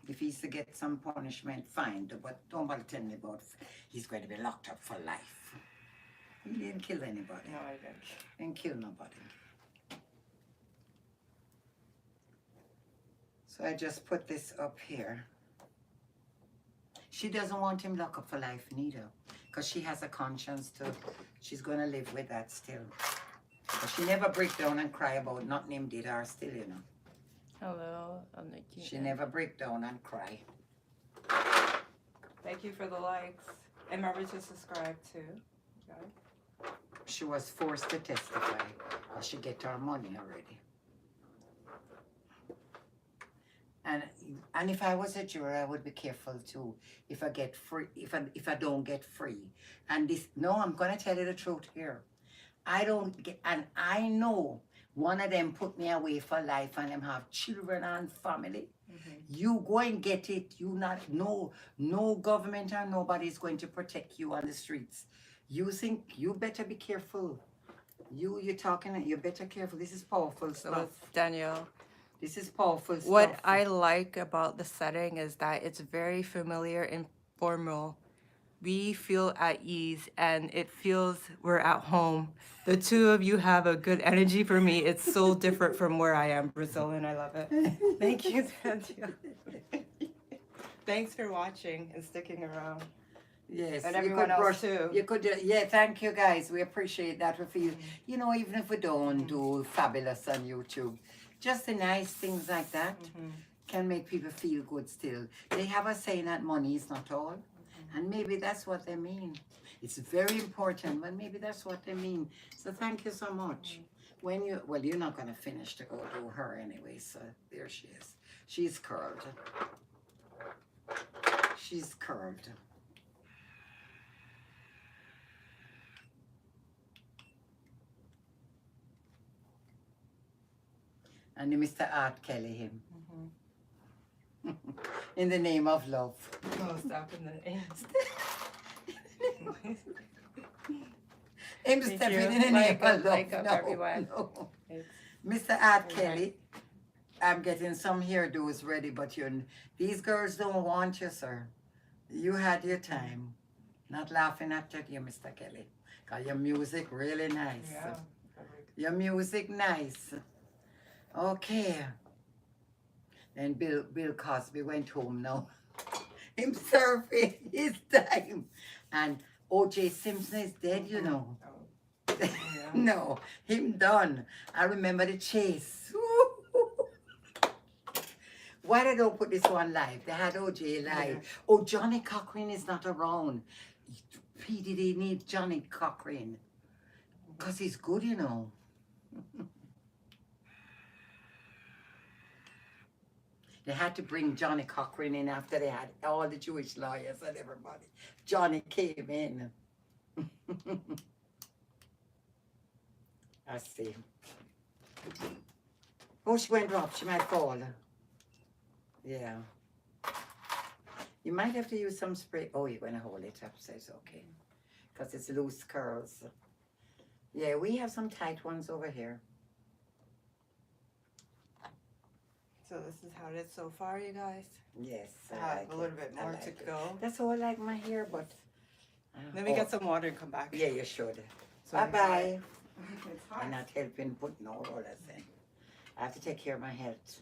[SPEAKER 2] If he's to get some punishment, fine. But don't bother telling me about he's going to be locked up for life. He didn't kill anybody.
[SPEAKER 1] No, I didn't.
[SPEAKER 2] Didn't kill nobody. So I just put this up here. She doesn't want him locked up for life neither. Because she has a conscience too. She's going to live with that still. But she never break down and cry about nothing him did her still, you know.
[SPEAKER 3] Hello, I'm Nikki.
[SPEAKER 2] She never break down and cry.
[SPEAKER 3] Thank you for the likes. And remember to subscribe too. Okay.
[SPEAKER 2] She was forced to testify. Or she get her money already. And if I was a juror, I would be careful too. If I get free, if I don't get free. And this, no, I'm gonna tell you the truth here. I don't get, and I know one of them put me away for life and them have children and family. You go and get it. You not, no government or nobody is going to protect you on the streets. You think you better be careful. You're talking, you better careful. This is powerful stuff.
[SPEAKER 3] So Danielle,
[SPEAKER 2] This is powerful stuff.
[SPEAKER 3] what I like about the setting is that it's very familiar and formal. We feel at ease and it feels we're at home. The two of you have a good energy for me. It's so different from where I am, Brazilian. I love it. Thank you, Danielle. Thanks for watching and sticking around.
[SPEAKER 2] Yes,
[SPEAKER 3] And
[SPEAKER 2] you
[SPEAKER 3] everyone
[SPEAKER 2] could
[SPEAKER 3] else
[SPEAKER 2] brush,
[SPEAKER 3] too.
[SPEAKER 2] You could, yeah, thank you guys. We appreciate that. We feel, you know, even if we don't do fabulous on YouTube, just the nice things like that can make people feel good still. They have a saying that money is not all. And maybe that's what they mean. It's very important, but maybe that's what they mean. So thank you so much. When you, well, you're not going to finish to go do her anyway, so there she is. She's curled. She's curled. And Mr. Art Kelly, him. In the name of love.
[SPEAKER 3] Oh, stop in the end.
[SPEAKER 2] Him
[SPEAKER 3] Thank
[SPEAKER 2] stepping
[SPEAKER 3] you.
[SPEAKER 2] in the name of love.
[SPEAKER 3] Like up,
[SPEAKER 2] No,
[SPEAKER 3] everyone.
[SPEAKER 2] no.
[SPEAKER 3] It's-
[SPEAKER 2] Mr. Art
[SPEAKER 3] Okay.
[SPEAKER 2] Kelly, I'm getting some hairdos ready, but these girls don't want you, sir. You had your time. Not laughing at you, Mr. Kelly. Cause your music really nice.
[SPEAKER 3] Yeah.
[SPEAKER 2] Your music nice. Okay. Then Bill Cosby went home now. Him serving his time. And O.J. Simpson is dead, you know.
[SPEAKER 3] Yeah.
[SPEAKER 2] No, him done. I remember the chase. Why they don't put this one live? They had O.J. live.
[SPEAKER 3] Yeah.
[SPEAKER 2] Oh, Johnny Cochran is not around. P. Diddy need Johnny Cochran. Because he's good, you know. They had to bring Johnny Cochran in after they had all the Jewish lawyers and everybody. Johnny came in. I see. Oh, she went up. She might fall. Yeah. You might have to use some spray. Oh, you're going to hold it up, so it's okay. Because it's loose curls. Yeah, we have some tight ones over here.
[SPEAKER 3] So this is how it is so far, you guys.
[SPEAKER 2] Yes.
[SPEAKER 3] I
[SPEAKER 2] I
[SPEAKER 3] have
[SPEAKER 2] like
[SPEAKER 3] a little
[SPEAKER 2] it.
[SPEAKER 3] bit
[SPEAKER 2] I
[SPEAKER 3] more
[SPEAKER 2] like
[SPEAKER 3] to
[SPEAKER 2] it.
[SPEAKER 3] go.
[SPEAKER 2] That's how I like my hair, but...
[SPEAKER 3] Let me get some water and come back.
[SPEAKER 2] Yeah, you should.
[SPEAKER 3] So
[SPEAKER 2] Bye-bye.
[SPEAKER 3] It's hot.
[SPEAKER 2] I'm not helping put no all that thing. I have to take care of my health.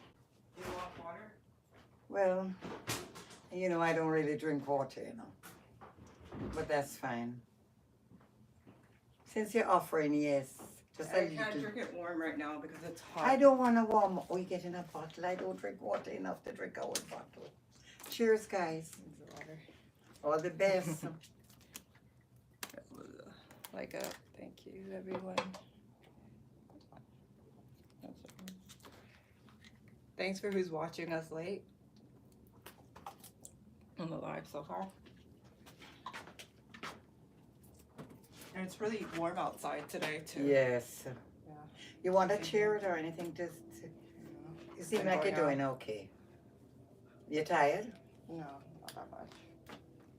[SPEAKER 3] Do you want water?
[SPEAKER 2] Well, you know, I don't really drink water, you know. But that's fine. Since you're offering, yes. Just a
[SPEAKER 3] I can't
[SPEAKER 2] little.
[SPEAKER 3] drink it warm right now because it's hot.
[SPEAKER 2] I don't want to warm. Oh, you get in a bottle. I don't drink water enough to drink out of bottle. Cheers, guys.
[SPEAKER 3] Needs the water.
[SPEAKER 2] All the best.
[SPEAKER 3] Like a thank you, everyone. Thanks for who's watching us late on the live so far. And it's really warm outside today too.
[SPEAKER 2] Yes.
[SPEAKER 3] Yeah.
[SPEAKER 2] You want a chair or anything? Just you seem like you're doing okay. You tired?
[SPEAKER 3] No, not that much.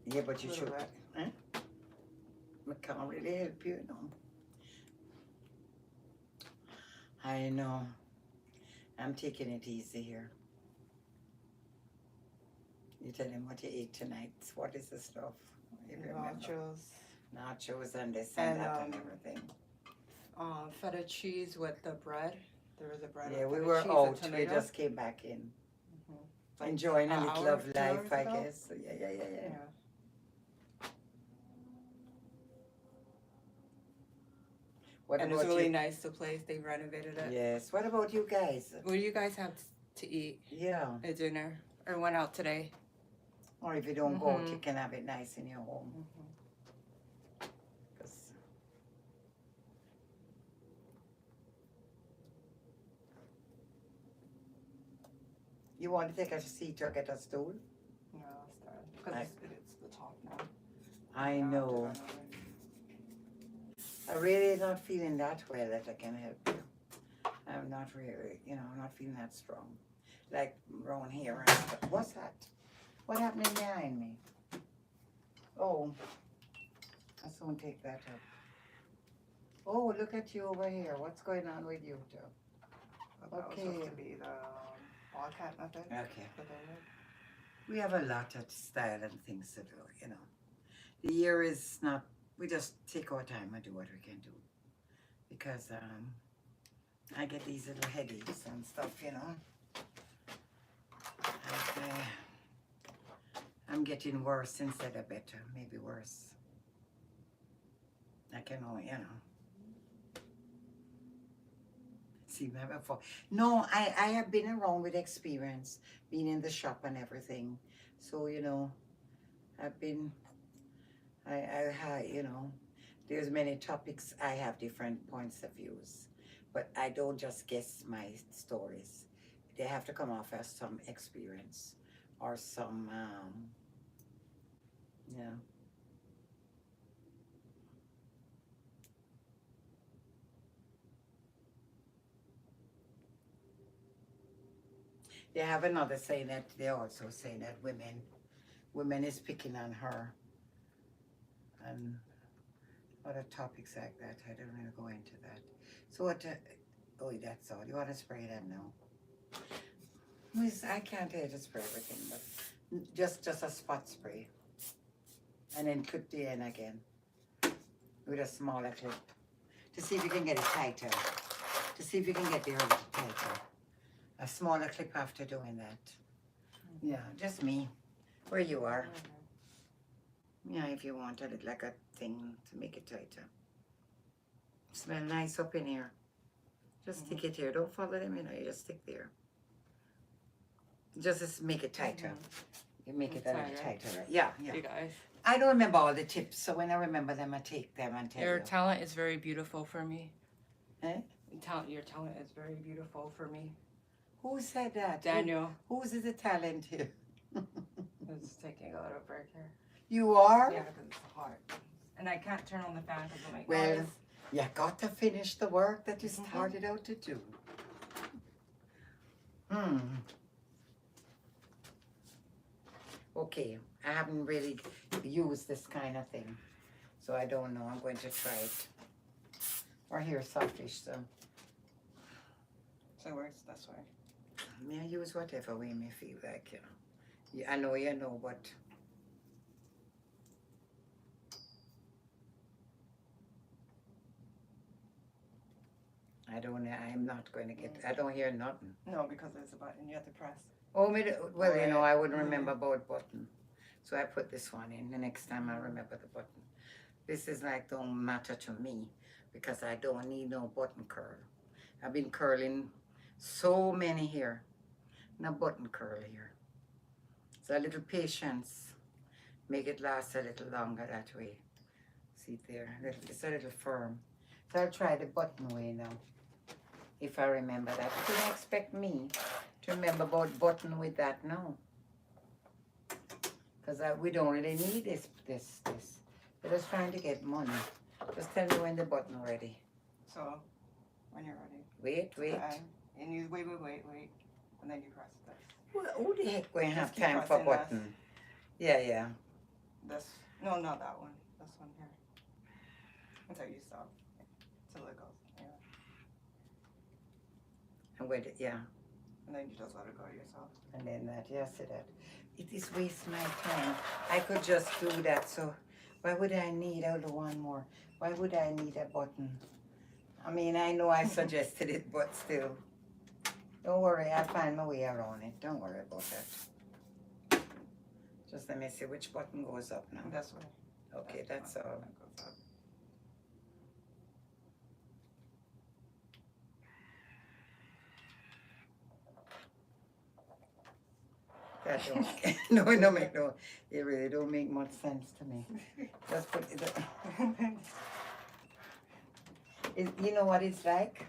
[SPEAKER 2] Yeah, but you
[SPEAKER 3] Little
[SPEAKER 2] should.
[SPEAKER 3] bit.
[SPEAKER 2] Huh? I can't really help you, no. I know. I'm taking it easy here. You tell him what you ate tonight. What is the stuff? You remember?
[SPEAKER 3] Nachos.
[SPEAKER 2] Nachos and this and
[SPEAKER 3] And,
[SPEAKER 2] that and everything.
[SPEAKER 3] Feta cheese with the bread. There was a bread.
[SPEAKER 2] Yeah,
[SPEAKER 3] with
[SPEAKER 2] we
[SPEAKER 3] feta
[SPEAKER 2] were
[SPEAKER 3] cheese
[SPEAKER 2] out.
[SPEAKER 3] and
[SPEAKER 2] We
[SPEAKER 3] tomato.
[SPEAKER 2] just came back in.
[SPEAKER 3] Like
[SPEAKER 2] Enjoying a
[SPEAKER 3] an
[SPEAKER 2] little
[SPEAKER 3] hour,
[SPEAKER 2] of
[SPEAKER 3] 2
[SPEAKER 2] life,
[SPEAKER 3] hours
[SPEAKER 2] I
[SPEAKER 3] ago?
[SPEAKER 2] guess. Yeah.
[SPEAKER 3] Yeah.
[SPEAKER 2] What
[SPEAKER 3] And
[SPEAKER 2] about
[SPEAKER 3] it's really
[SPEAKER 2] you?
[SPEAKER 3] nice, the place. They renovated it.
[SPEAKER 2] Yes. What about you guys?
[SPEAKER 3] What do you guys have to eat
[SPEAKER 2] Yeah.
[SPEAKER 3] at dinner? I went out today.
[SPEAKER 2] Or if you don't go out,
[SPEAKER 3] Mhm.
[SPEAKER 2] you can have it nice in your home. 'Cause you want to take a seat or get a stool?
[SPEAKER 3] No, it's done. Because it's the top now.
[SPEAKER 2] I
[SPEAKER 3] Now I have to
[SPEAKER 2] know.
[SPEAKER 3] run over.
[SPEAKER 2] I'm really not feeling that well that I can help you. I'm not really, I'm not feeling that strong. Like around here and stuff. What's that? What happened behind me? Oh, I soon take that up. Oh, look at you over here. What's going on with you two?
[SPEAKER 3] That was supposed to be the ball cat method.
[SPEAKER 2] Okay.
[SPEAKER 3] for the look.
[SPEAKER 2] We have a lot of style and things to do, The year is not, we just take our time and do what we can do. Because I get these little headaches and stuff, I'm getting worse instead of better, maybe worse. I can only, see my before. No, I have been around with experience, being in the shop and everything. So, I've been, there's many topics, I have different points of views. But I don't just guess my stories. They have to come off as some experience or some, They have another saying that they're also saying that women is picking on her and other topics like that. I don't want to go into that. So what? Oh, that's all. You want to spray that now? Miss, I can't tell you to spray everything, but just a spot spray, and then clip the end again with a smaller clip to see if you can get it tighter. To see if you can get the hair a little tighter. A smaller clip after doing that. Yeah, just me. Where you are. Yeah, if you want a little like a thing to make it tighter. Smell nice up in here. Just stick it here. Don't follow them, you just stick there. Just make it tighter. You make it a little tighter. Yeah.
[SPEAKER 3] You guys.
[SPEAKER 2] I don't remember all the tips, so when I remember them, I take them and tell
[SPEAKER 3] Your
[SPEAKER 2] you.
[SPEAKER 3] talent is very beautiful for me.
[SPEAKER 2] Eh?
[SPEAKER 3] Your talent is very beautiful for me.
[SPEAKER 2] Who said that?
[SPEAKER 3] Daniel.
[SPEAKER 2] Who's the talent here?
[SPEAKER 3] Is taking a little break here.
[SPEAKER 2] You are?
[SPEAKER 3] Yeah, because it's hot. And I can't turn on the fan because of my
[SPEAKER 2] Well,
[SPEAKER 3] noise.
[SPEAKER 2] you got to finish the work that you started out to do. Okay, I haven't really used this kind of thing, so I don't know. I'm going to try it. Or here, softish, so.
[SPEAKER 3] So it works this way.
[SPEAKER 2] May I use whatever way me feel like, Yeah, I know you know, but I'm not going to get, I don't hear nothing.
[SPEAKER 3] No, because there's a button you have to press.
[SPEAKER 2] Oh, well, I wouldn't remember about button. So I put this one in. The next time I remember the button. This is like, don't matter to me because I don't need no button curl. I've been curling so many here. No button curl here. So a little patience. Make it last a little longer that way. See there, it's a little firm. So I'll try the button way now. If I remember that. You couldn't expect me to remember about button with that now. Because we don't really need this. We're just trying to get money. Just tell me when the button ready.
[SPEAKER 1] So, when you're ready.
[SPEAKER 2] Wait, wait.
[SPEAKER 1] And you wait, and then you press this.
[SPEAKER 2] Well, who the heck going to have
[SPEAKER 1] Just keep
[SPEAKER 2] time for
[SPEAKER 1] pressing this.
[SPEAKER 2] button? Yeah, yeah.
[SPEAKER 1] This, no, not that one. This one here. Until you stop. Till it goes. Yeah.
[SPEAKER 2] And wait, yeah.
[SPEAKER 1] And then you just let it go yourself.
[SPEAKER 2] And then that, yeah, see that. It is waste my time. I could just do that, so why would I need, I'll do one more. Why would I need a button? I mean, I know I suggested it, but still. Don't worry, I'll find my way around it. Don't worry about that. Just let me see which button goes up now.
[SPEAKER 1] This way.
[SPEAKER 2] Okay, that's all.
[SPEAKER 1] That goes up.
[SPEAKER 2] That don't, no, it don't make no, it really don't make much sense to me. Just put it, you know what it's like?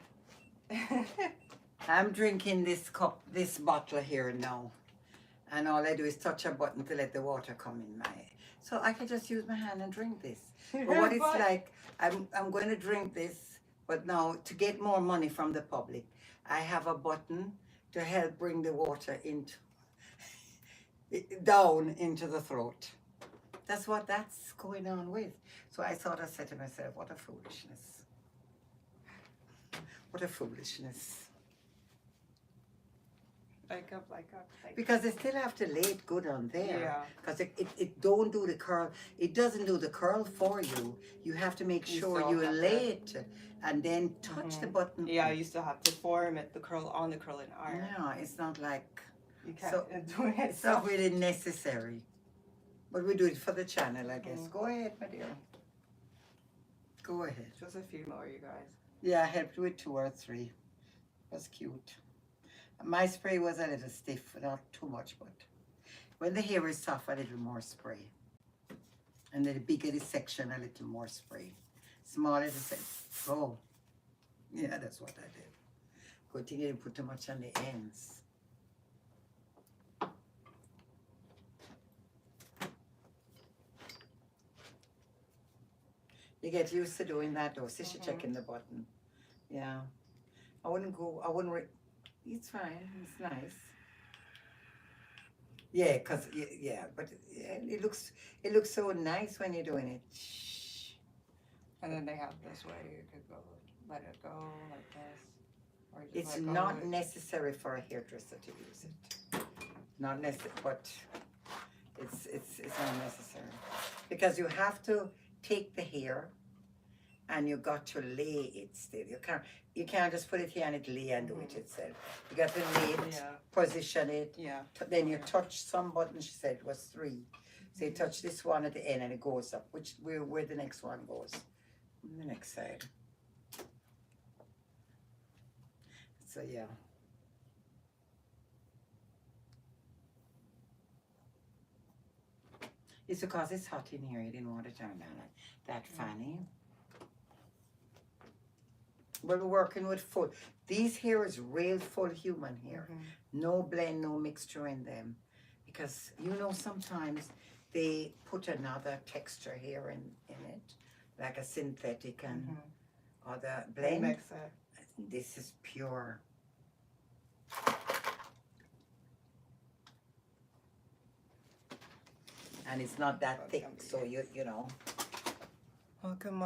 [SPEAKER 2] I'm drinking this cup, this bottle here now. And all I do is touch a button to let the water come in my, so I can just use my hand and drink this. But what it's like, I'm going to drink this, but now to get more money from the public, I have a button to help bring the water into, down into the throat. That's what that's going on with. So I sort of said to myself, what a foolishness. What a foolishness.
[SPEAKER 1] Like up.
[SPEAKER 2] Because they still have to lay it good on there.
[SPEAKER 1] Yeah.
[SPEAKER 2] Because it don't do the curl. It doesn't do the curl for you. You have to make sure
[SPEAKER 1] still
[SPEAKER 2] you
[SPEAKER 1] have
[SPEAKER 2] lay it and then touch the button.
[SPEAKER 1] Yeah, I used to have to form it, the curl on the curling iron.
[SPEAKER 2] No, it's not like,
[SPEAKER 1] You can't
[SPEAKER 2] So,
[SPEAKER 1] do it.
[SPEAKER 2] it's not really necessary. But we do it for the channel, I guess. Go ahead, my dear. Go ahead.
[SPEAKER 1] Just a few more, you guys.
[SPEAKER 2] Yeah, I helped with 2 or 3. That's cute. My spray was a little stiff, not too much, but when the hair is soft, a little more spray. And then the bigger the section, a little more spray. Smaller the section. Oh, yeah, that's what I did. Good thing you didn't put too much on the ends. You get used to doing that though. See, she checking the button. Yeah. I wouldn't, it's fine. It's nice. Yeah, cause yeah, but it looks so nice when you're doing it. Shh.
[SPEAKER 1] And then they have this way you could go, let it go like this. Or just
[SPEAKER 2] It's
[SPEAKER 1] let go
[SPEAKER 2] not
[SPEAKER 1] of it.
[SPEAKER 2] necessary for a hairdresser to use it. Not necessary, but it's not necessary because you have to take the hair and you got to lay it still. You can't just put it here and it lay and do it itself. You got to lay it,
[SPEAKER 1] Yeah.
[SPEAKER 2] position it.
[SPEAKER 1] Yeah.
[SPEAKER 2] Then you touch some buttons. She said it was 3. So you touch this one at the end and it goes up, which where the next one goes. The next side. So yeah. It's because it's hot in here. You didn't want to turn down that fanny. But we're working with full. These hair is real full human hair. No blend, no mixture in them. Because you know sometimes they put another texture here in it. Like a synthetic and other blend.
[SPEAKER 1] Mix it.
[SPEAKER 2] This is pure. And it's not that thick, so you know.
[SPEAKER 1] Welcome.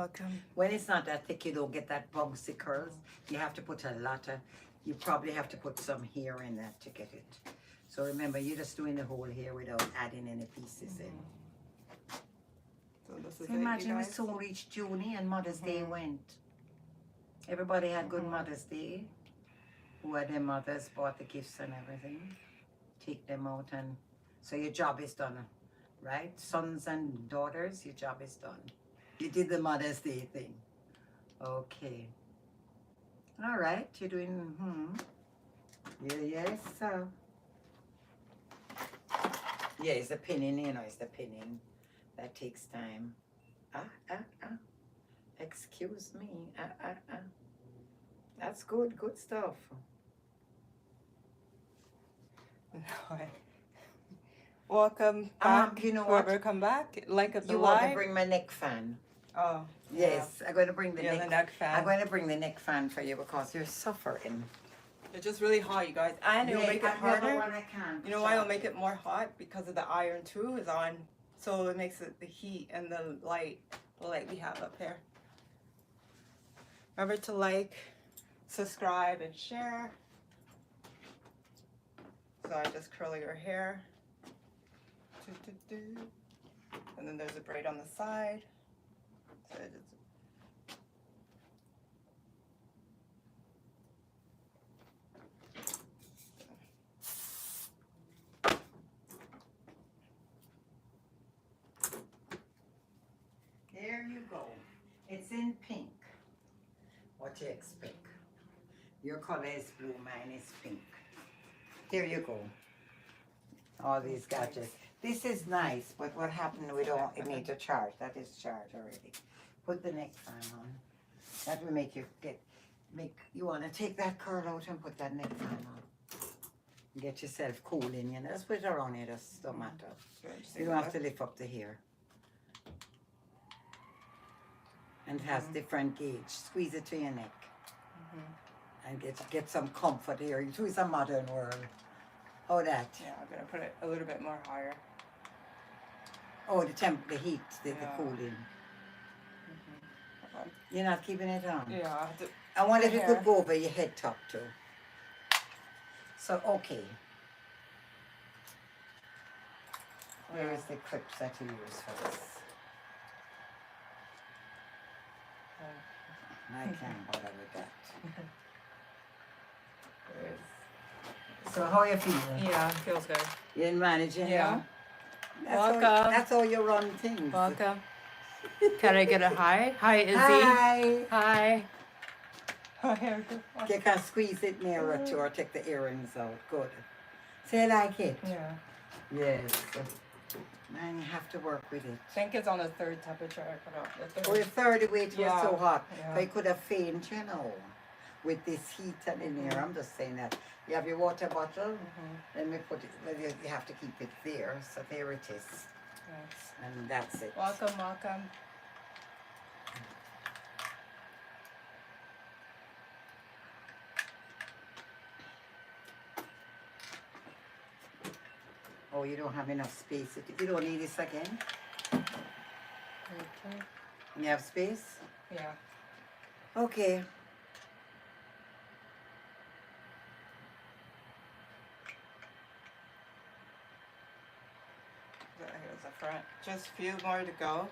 [SPEAKER 2] When it's not that thick, you don't get that bouncy curls. You have to put a lot of, you probably have to put some hair in that to get it. So remember, you're just doing the whole hair without adding any pieces in.
[SPEAKER 1] So this is
[SPEAKER 2] So
[SPEAKER 1] it,
[SPEAKER 2] imagine
[SPEAKER 1] you
[SPEAKER 2] we
[SPEAKER 1] guys.
[SPEAKER 2] soon reached June and Mother's Day went. Everybody had good Mother's Day. Who had their mothers, bought the gifts and everything. Take them out and, so your job is done, right? Sons and daughters, your job is done. You did the Mother's Day thing. Okay. All right, you're doing, yes, sir. Yeah, it's the pinning, you know, it's the pinning. That takes time. Excuse me. That's good stuff.
[SPEAKER 1] Welcome back.
[SPEAKER 2] You know
[SPEAKER 1] Whoever
[SPEAKER 2] what?
[SPEAKER 1] come back, like up the
[SPEAKER 2] You want me
[SPEAKER 1] live.
[SPEAKER 2] to bring my neck fan?
[SPEAKER 1] Oh.
[SPEAKER 2] Yes, I'm going to bring the
[SPEAKER 1] Yeah,
[SPEAKER 2] neck.
[SPEAKER 1] the neck fan.
[SPEAKER 2] I'm going to bring the neck fan for you because you're suffering.
[SPEAKER 1] It's just really hot, you guys. And it'll make it harder.
[SPEAKER 2] I can.
[SPEAKER 1] You know why it'll make it more hot? Because of the iron too is on. So it makes it the heat and the light we have up here. Remember to like, subscribe, and share. So I just curl your hair. And then there's a braid on the side. So I just
[SPEAKER 2] There you go. It's in pink. What you expect? Your color is blue, mine is pink. Here you go. All these gadgets. This is nice, but what happened, we don't need to charge. That is charged already. Put the neck fan on. That will make you you want to take that curl out and put that neck fan on. Get yourself cooling, you know. Just put it around here, just don't matter. You don't have to lift up the hair. And it has different gauge. Squeeze it to your neck. And get some comfort here. It's a modern world. Oh, that.
[SPEAKER 1] Yeah, I'm gonna put it a little bit more higher.
[SPEAKER 2] Oh, the heat, the cooling. You're not keeping it on?
[SPEAKER 1] Yeah.
[SPEAKER 2] I wonder if you could go over your head top too. So, okay. Where is the clips that you use for this? I can't bother with that. So how are you feeling?
[SPEAKER 1] Yeah, feels good.
[SPEAKER 2] You're managing?
[SPEAKER 1] Yeah.
[SPEAKER 2] Welcome.
[SPEAKER 1] Welcome.
[SPEAKER 2] How you run things.
[SPEAKER 1] Welcome. Can I get a hi? Hi, Izzy.
[SPEAKER 2] Hi.
[SPEAKER 1] Hi.
[SPEAKER 2] You can squeeze it nearer to or take the earrings out. Good. Say I like it.
[SPEAKER 1] Yeah.
[SPEAKER 2] Yes. Man, you have to work with it.
[SPEAKER 1] I think it's on the third temperature I put out. The third.
[SPEAKER 2] Oh, the third weight was so hot.
[SPEAKER 1] Yeah.
[SPEAKER 2] But you could have faint, you know, with this heat and in here. I'm just saying that. You have your water bottle. Let me put it, well, you have to keep it there. So there it is.
[SPEAKER 1] Yes.
[SPEAKER 2] And that's it.
[SPEAKER 1] Welcome, welcome.
[SPEAKER 2] Oh, you don't have enough space. You don't need this again?
[SPEAKER 1] Okay.
[SPEAKER 2] You have space?
[SPEAKER 1] Yeah.
[SPEAKER 2] Okay.
[SPEAKER 1] Here's the front. Just a few more to go.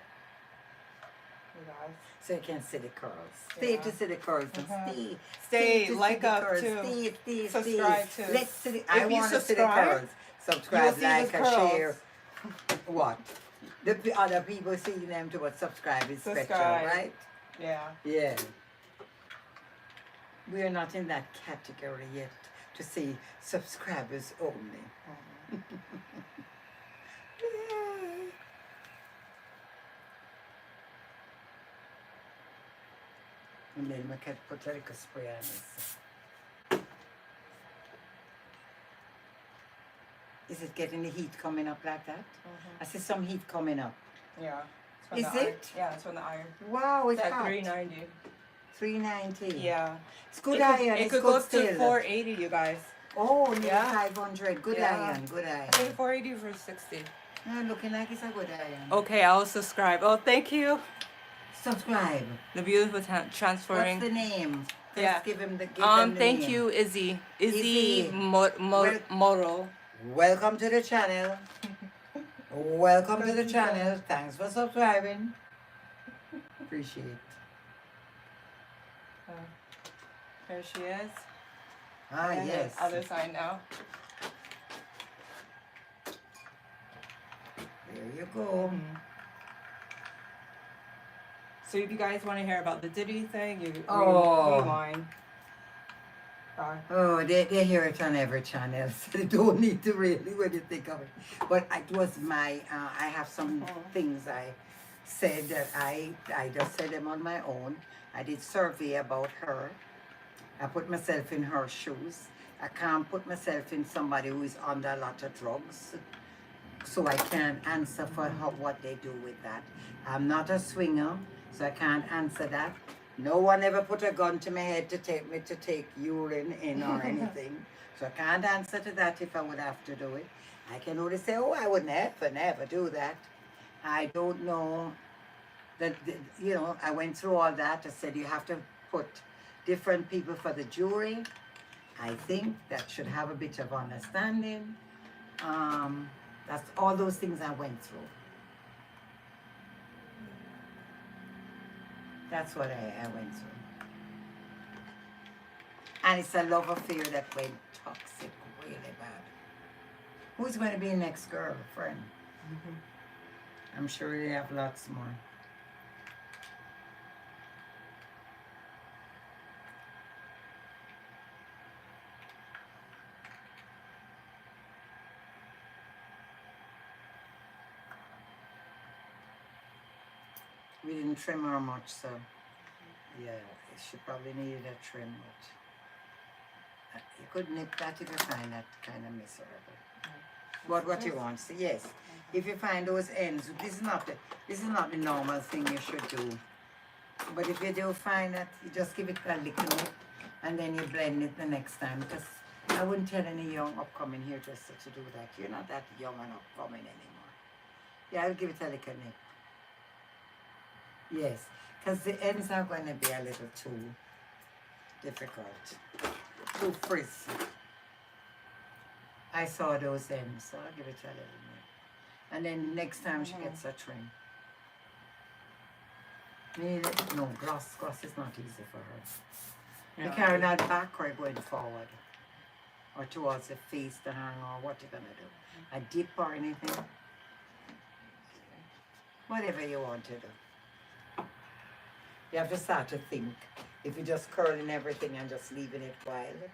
[SPEAKER 1] You guys.
[SPEAKER 2] So you can see the curls. Stay to see the curls. And
[SPEAKER 1] Stay,
[SPEAKER 2] to
[SPEAKER 1] like
[SPEAKER 2] see the
[SPEAKER 1] up
[SPEAKER 2] curls.
[SPEAKER 1] too.
[SPEAKER 2] Stay.
[SPEAKER 1] Subscribe too.
[SPEAKER 2] Let's see the, I
[SPEAKER 1] you
[SPEAKER 2] want to see the
[SPEAKER 1] subscribe,
[SPEAKER 2] curls. Subscribe,
[SPEAKER 1] see
[SPEAKER 2] like,
[SPEAKER 1] the
[SPEAKER 2] and
[SPEAKER 1] curls.
[SPEAKER 2] share. What? The other people see them to what subscribe is special,
[SPEAKER 1] Subscribe.
[SPEAKER 2] right?
[SPEAKER 1] Yeah.
[SPEAKER 2] Yeah. We are not in that category yet to see subscribers only. Yay. And then we can put like a spray on this. Is it getting the heat coming up like that? I see some heat coming up.
[SPEAKER 1] Yeah.
[SPEAKER 2] Is it?
[SPEAKER 1] Yeah, it's from the iron.
[SPEAKER 2] Wow, it's
[SPEAKER 1] It's at
[SPEAKER 2] hot.
[SPEAKER 1] 390.
[SPEAKER 2] 390.
[SPEAKER 1] Yeah.
[SPEAKER 2] It's good
[SPEAKER 1] It
[SPEAKER 2] iron.
[SPEAKER 1] could
[SPEAKER 2] It's
[SPEAKER 1] go
[SPEAKER 2] good
[SPEAKER 1] up to
[SPEAKER 2] still.
[SPEAKER 1] 480, you guys.
[SPEAKER 2] Oh, nearly
[SPEAKER 1] Yeah.
[SPEAKER 2] 500. Good
[SPEAKER 1] Yeah.
[SPEAKER 2] iron. Good iron.
[SPEAKER 1] I think 480 for 60.
[SPEAKER 2] No, looking like it's a good iron.
[SPEAKER 1] Okay, I'll subscribe. Oh, thank you.
[SPEAKER 2] Subscribe.
[SPEAKER 1] The beautiful transferring.
[SPEAKER 2] What's the name? Just
[SPEAKER 1] Yeah.
[SPEAKER 2] give them the them the
[SPEAKER 1] Thank
[SPEAKER 2] name.
[SPEAKER 1] you, Izzy.
[SPEAKER 2] Izzy.
[SPEAKER 1] Moro.
[SPEAKER 2] Welcome to the channel. Welcome to the channel. Thanks for subscribing. Appreciate it.
[SPEAKER 1] Here she is.
[SPEAKER 2] Ah,
[SPEAKER 1] And the
[SPEAKER 2] yes.
[SPEAKER 1] other side now.
[SPEAKER 2] There you go.
[SPEAKER 1] So if you guys want to hear about the Diddy thing, you rewind.
[SPEAKER 2] Oh, they hear it on every channel, so they don't need to really when you think of it. But it was my, I have some things I said that I just said them on my own. I did survey about her. I put myself in her shoes. I can't put myself in somebody who is under a lot of drugs. So I can't answer for what they do with that. I'm not a swinger, So I can't answer that. No one ever put a gun to my head to take me to take urine in or anything. So I can't answer to that if I would have to do it. I can only say, oh, I would never do that. I don't know that, you know, I went through all that. I said you have to put different people for the jury. I think that should have a bit of understanding. That's all those things I went through. That's what I went through. And it's a love affair that went toxic really bad. Who's going to be next girlfriend? I'm sure they have lots more. We didn't trim her much, so yeah, she probably needed a trim, but you could nip that if you find that kind of miserable. What you want? So yes, if you find those ends, this is not the normal thing you should do. But if you do find that, you just give it a little nip, and then you blend it the next time. Because I wouldn't tell any young upcoming hairdresser to do that. You're not that young and upcoming anymore. Yeah, I'll give it a little nip. Yes, because the ends are going to be a little too difficult, too frizzy. I saw those ends, so I'll give it a little nip. And then next time she gets a trim. No, gloss is not easy for her. You carry that back or going forward? Or towards the face, the hang, or what you're going to do? A dip or anything? Whatever you want to do. You have to start to think. If you're just curling everything and just leaving it wild,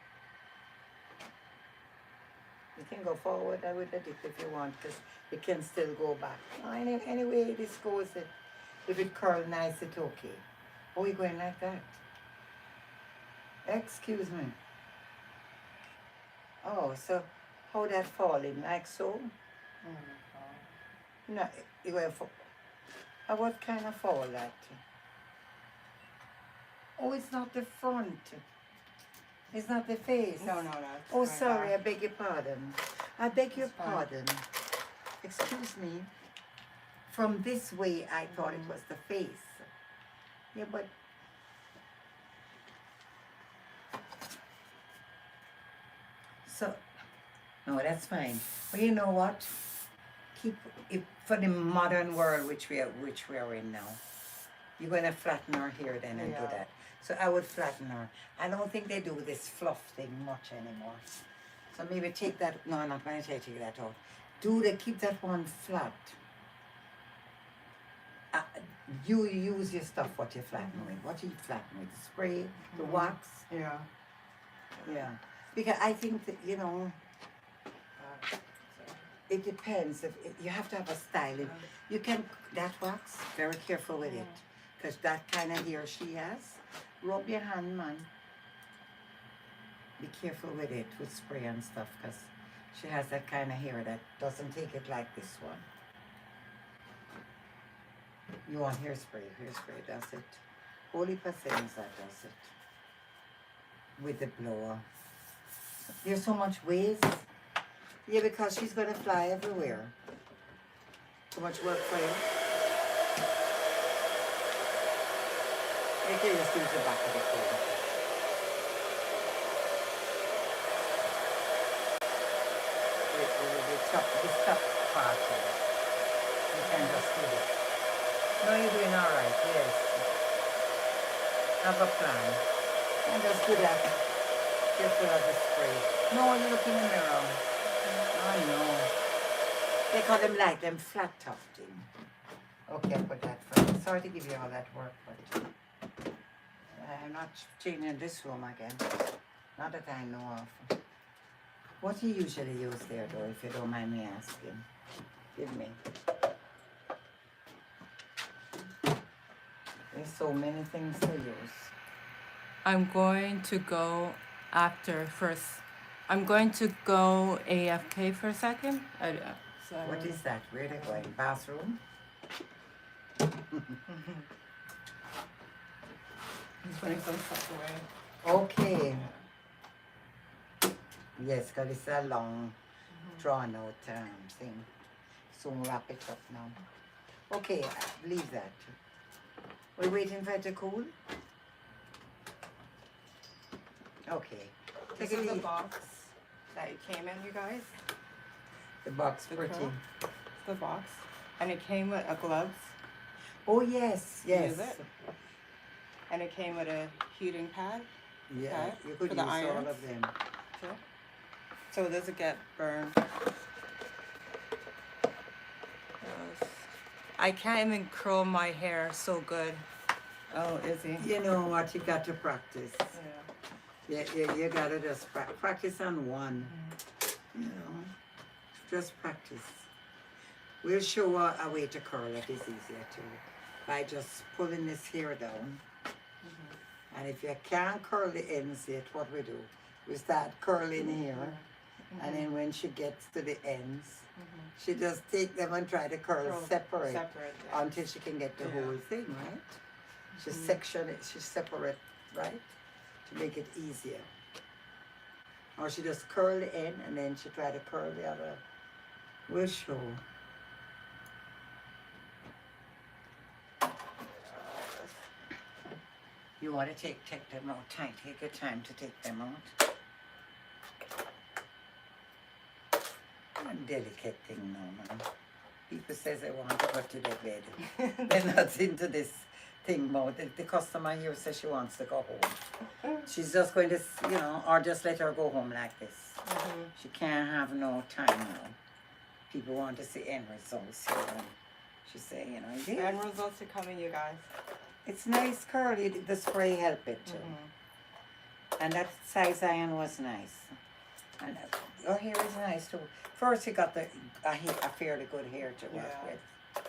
[SPEAKER 2] you can go forward with a dip if you want, because it can still go back. Anyway, this goes, if it curls nice, it's okay. Oh, you're going like that? Excuse me. Oh, so how that falling? Like so? No, you going for, what kind of fall that? Oh, it's not the front. It's not the face.
[SPEAKER 1] No.
[SPEAKER 2] Oh, sorry, I beg your pardon. I beg your pardon. Excuse me. From this way, I thought it was the face. Yeah, but... So, no, that's fine. But you know what? Keep it for the modern world which we are in now. You're going to flatten her hair then and do that. So I would flatten her. I don't think they do this fluff thing much anymore. So maybe take that. No, I'm not going to take that out. Keep that one flat. You use your stuff. What you flatten with? What you flatten with? The spray, the wax.
[SPEAKER 1] Yeah.
[SPEAKER 2] Yeah. Because I think that it depends. If you have to have a styling. You can that wax. Very careful with it, because that kind of hair she has. Rub your hand, man. Be careful with it, with spray and stuff, because she has that kind of hair that doesn't take it like this one. You want hairspray? Hairspray does it. Holy Pasenza does it. With the blower. There's so much waste. Yeah, because she's going to fly everywhere. Too much work for you. You can just use the back of the comb. The top part of it. You can just do it. No, you're doing all right, yes. Have a plan. And just do that. Careful of the spray. No, you look in the mirror. I know. They call them like them flat tufting. Okay, I'll put that first. Sorry to give you all that work, but I'm not changing this room again. Not that I know of. What do you usually use there, though, if you don't mind me asking? Give me. There's so many things to use.
[SPEAKER 3] I'm going to go after first. I'm going to go AFK for a second.
[SPEAKER 2] What is that? Where they going? Bathroom?
[SPEAKER 1] He's putting some stuff away.
[SPEAKER 2] Okay. Yes, because it's a long, drawn out thing. So we'll wrap it up now. Okay, leave that. We're waiting for it to cool. Okay.
[SPEAKER 1] This
[SPEAKER 2] Take it
[SPEAKER 1] is the
[SPEAKER 2] easy.
[SPEAKER 1] box that it came in, you guys.
[SPEAKER 2] The box
[SPEAKER 1] The
[SPEAKER 2] pretty.
[SPEAKER 1] curl. The box. And it came with a gloves.
[SPEAKER 2] Oh yes, yes.
[SPEAKER 1] Use it. And it came with a heating pad.
[SPEAKER 2] Yeah,
[SPEAKER 1] Okay,
[SPEAKER 2] you could
[SPEAKER 1] for
[SPEAKER 2] use
[SPEAKER 1] the
[SPEAKER 2] all
[SPEAKER 1] irons.
[SPEAKER 2] of them.
[SPEAKER 1] Too. So it doesn't get burned. I can't even curl my hair so good. Oh, Izzy.
[SPEAKER 2] You know what? You got to practice.
[SPEAKER 1] Yeah.
[SPEAKER 2] You gotta just practice on one. You know, just practice. We'll show a way to curl that is easier too, by just pulling this hair down. And if you can't curl the ends yet, what we do, we start curling here, and then when she gets to the ends, she just take them and try to curl separate
[SPEAKER 1] yeah.
[SPEAKER 2] until she can get the
[SPEAKER 1] Yeah.
[SPEAKER 2] whole thing, right? She section it, she separate, right? To make it easier. Or she just curl the end and then she try to curl the other. We'll show. You want to take them out time. Take your time to take them out. One delicate thing now, man. People says they want to go to their bed. They're not into this thing mode. The customer here says she wants to go home. She's just going to, you know, or just let her go home like this. She can't have no time now. People want to see end results here. And she say, you know,
[SPEAKER 1] The end results are coming, you guys.
[SPEAKER 2] it's nice curly. The spray helped it too. And that size iron was nice. And your hair is nice too. First you got a fairly good hair to work
[SPEAKER 1] Yeah.
[SPEAKER 2] with.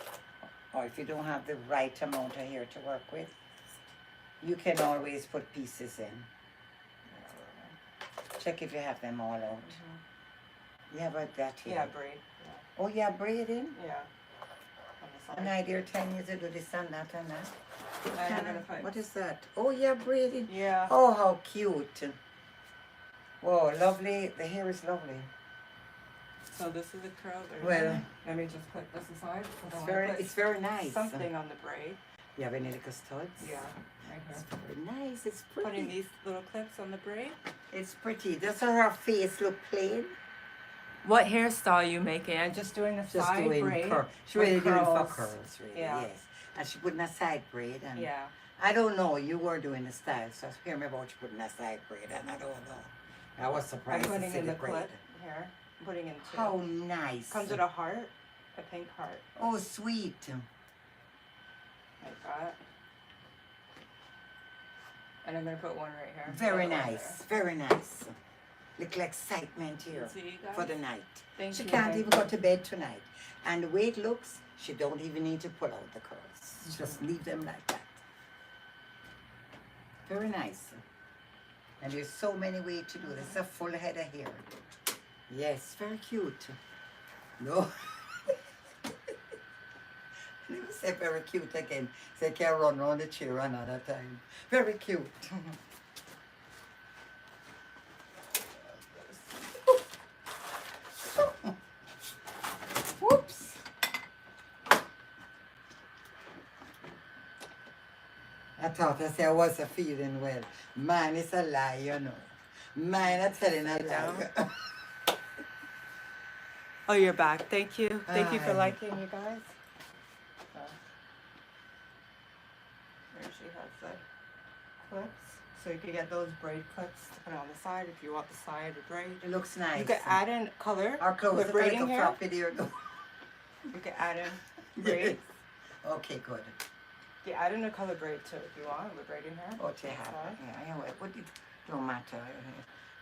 [SPEAKER 2] Or if you don't have the right amount of hair to work with, you can always put pieces in. Check if you have them all out. You have that here?
[SPEAKER 1] Yeah, braid.
[SPEAKER 2] Oh yeah, braid in?
[SPEAKER 1] Yeah. On
[SPEAKER 2] An
[SPEAKER 1] the side.
[SPEAKER 2] idea 10 years ago, this and that and that.
[SPEAKER 1] I'm gonna put.
[SPEAKER 2] What is that? Oh yeah, braiding.
[SPEAKER 1] Yeah.
[SPEAKER 2] Oh, how cute. Whoa, lovely. The hair is lovely.
[SPEAKER 1] So this is a curl.
[SPEAKER 2] Well,
[SPEAKER 1] let me just put this aside.
[SPEAKER 2] it's very nice.
[SPEAKER 1] Something on the braid.
[SPEAKER 2] You have any little studs?
[SPEAKER 1] Yeah, right
[SPEAKER 2] It's
[SPEAKER 1] here.
[SPEAKER 2] very nice. It's
[SPEAKER 1] Putting
[SPEAKER 2] pretty.
[SPEAKER 1] these little clips on the braid.
[SPEAKER 2] It's pretty. Does her face look plain?
[SPEAKER 1] What hairstyle you making? I'm just doing a
[SPEAKER 2] Just
[SPEAKER 1] side
[SPEAKER 2] doing
[SPEAKER 1] braid.
[SPEAKER 2] curl. She
[SPEAKER 1] with
[SPEAKER 2] really doing for
[SPEAKER 1] curls.
[SPEAKER 2] curls, really.
[SPEAKER 1] Yeah.
[SPEAKER 2] Yes. And she putting a side braid. And
[SPEAKER 1] Yeah.
[SPEAKER 2] I don't know. You were doing the style, so I hear me about you putting a side braid, and I don't know. I was
[SPEAKER 1] I'm
[SPEAKER 2] surprised to
[SPEAKER 1] putting
[SPEAKER 2] see
[SPEAKER 1] in
[SPEAKER 2] the
[SPEAKER 1] the
[SPEAKER 2] braid.
[SPEAKER 1] clip here. I'm putting in two.
[SPEAKER 2] How nice.
[SPEAKER 1] Comes with a heart, a pink heart,
[SPEAKER 2] Oh, sweet.
[SPEAKER 1] like that. And I'm gonna put one right here.
[SPEAKER 2] Very
[SPEAKER 1] Another one
[SPEAKER 2] nice. Very nice. Little excitement here
[SPEAKER 1] there. See you guys?
[SPEAKER 2] for the night.
[SPEAKER 1] Thank
[SPEAKER 2] She
[SPEAKER 1] you.
[SPEAKER 2] can't even go to bed tonight. And the way it looks, she don't even need to pull out the curls. Just leave them like that. Very nice. And there's so many ways to do this. A full head of hair. Yes, very cute. No. Let me say very cute again. So I can run around the chair another time. Very cute. Whoops. I thought I said I wasn't feeling well. Mine is a lie, you know. Mine is telling a lie.
[SPEAKER 1] Oh, you're back. Thank you. Thank you for
[SPEAKER 2] Hi.
[SPEAKER 1] liking, you guys. There she has the clips. So you can get those braid clips to put on the side if you want the side of braid.
[SPEAKER 2] It looks nice.
[SPEAKER 1] You can add in color
[SPEAKER 2] Our clothes
[SPEAKER 1] with
[SPEAKER 2] are like
[SPEAKER 1] braiding
[SPEAKER 2] a
[SPEAKER 1] hair.
[SPEAKER 2] floppy there.
[SPEAKER 1] You can add in braid.
[SPEAKER 2] Okay, good.
[SPEAKER 1] You add in a color braid too if you want with braiding hair.
[SPEAKER 2] What you have? Yeah, what it don't matter.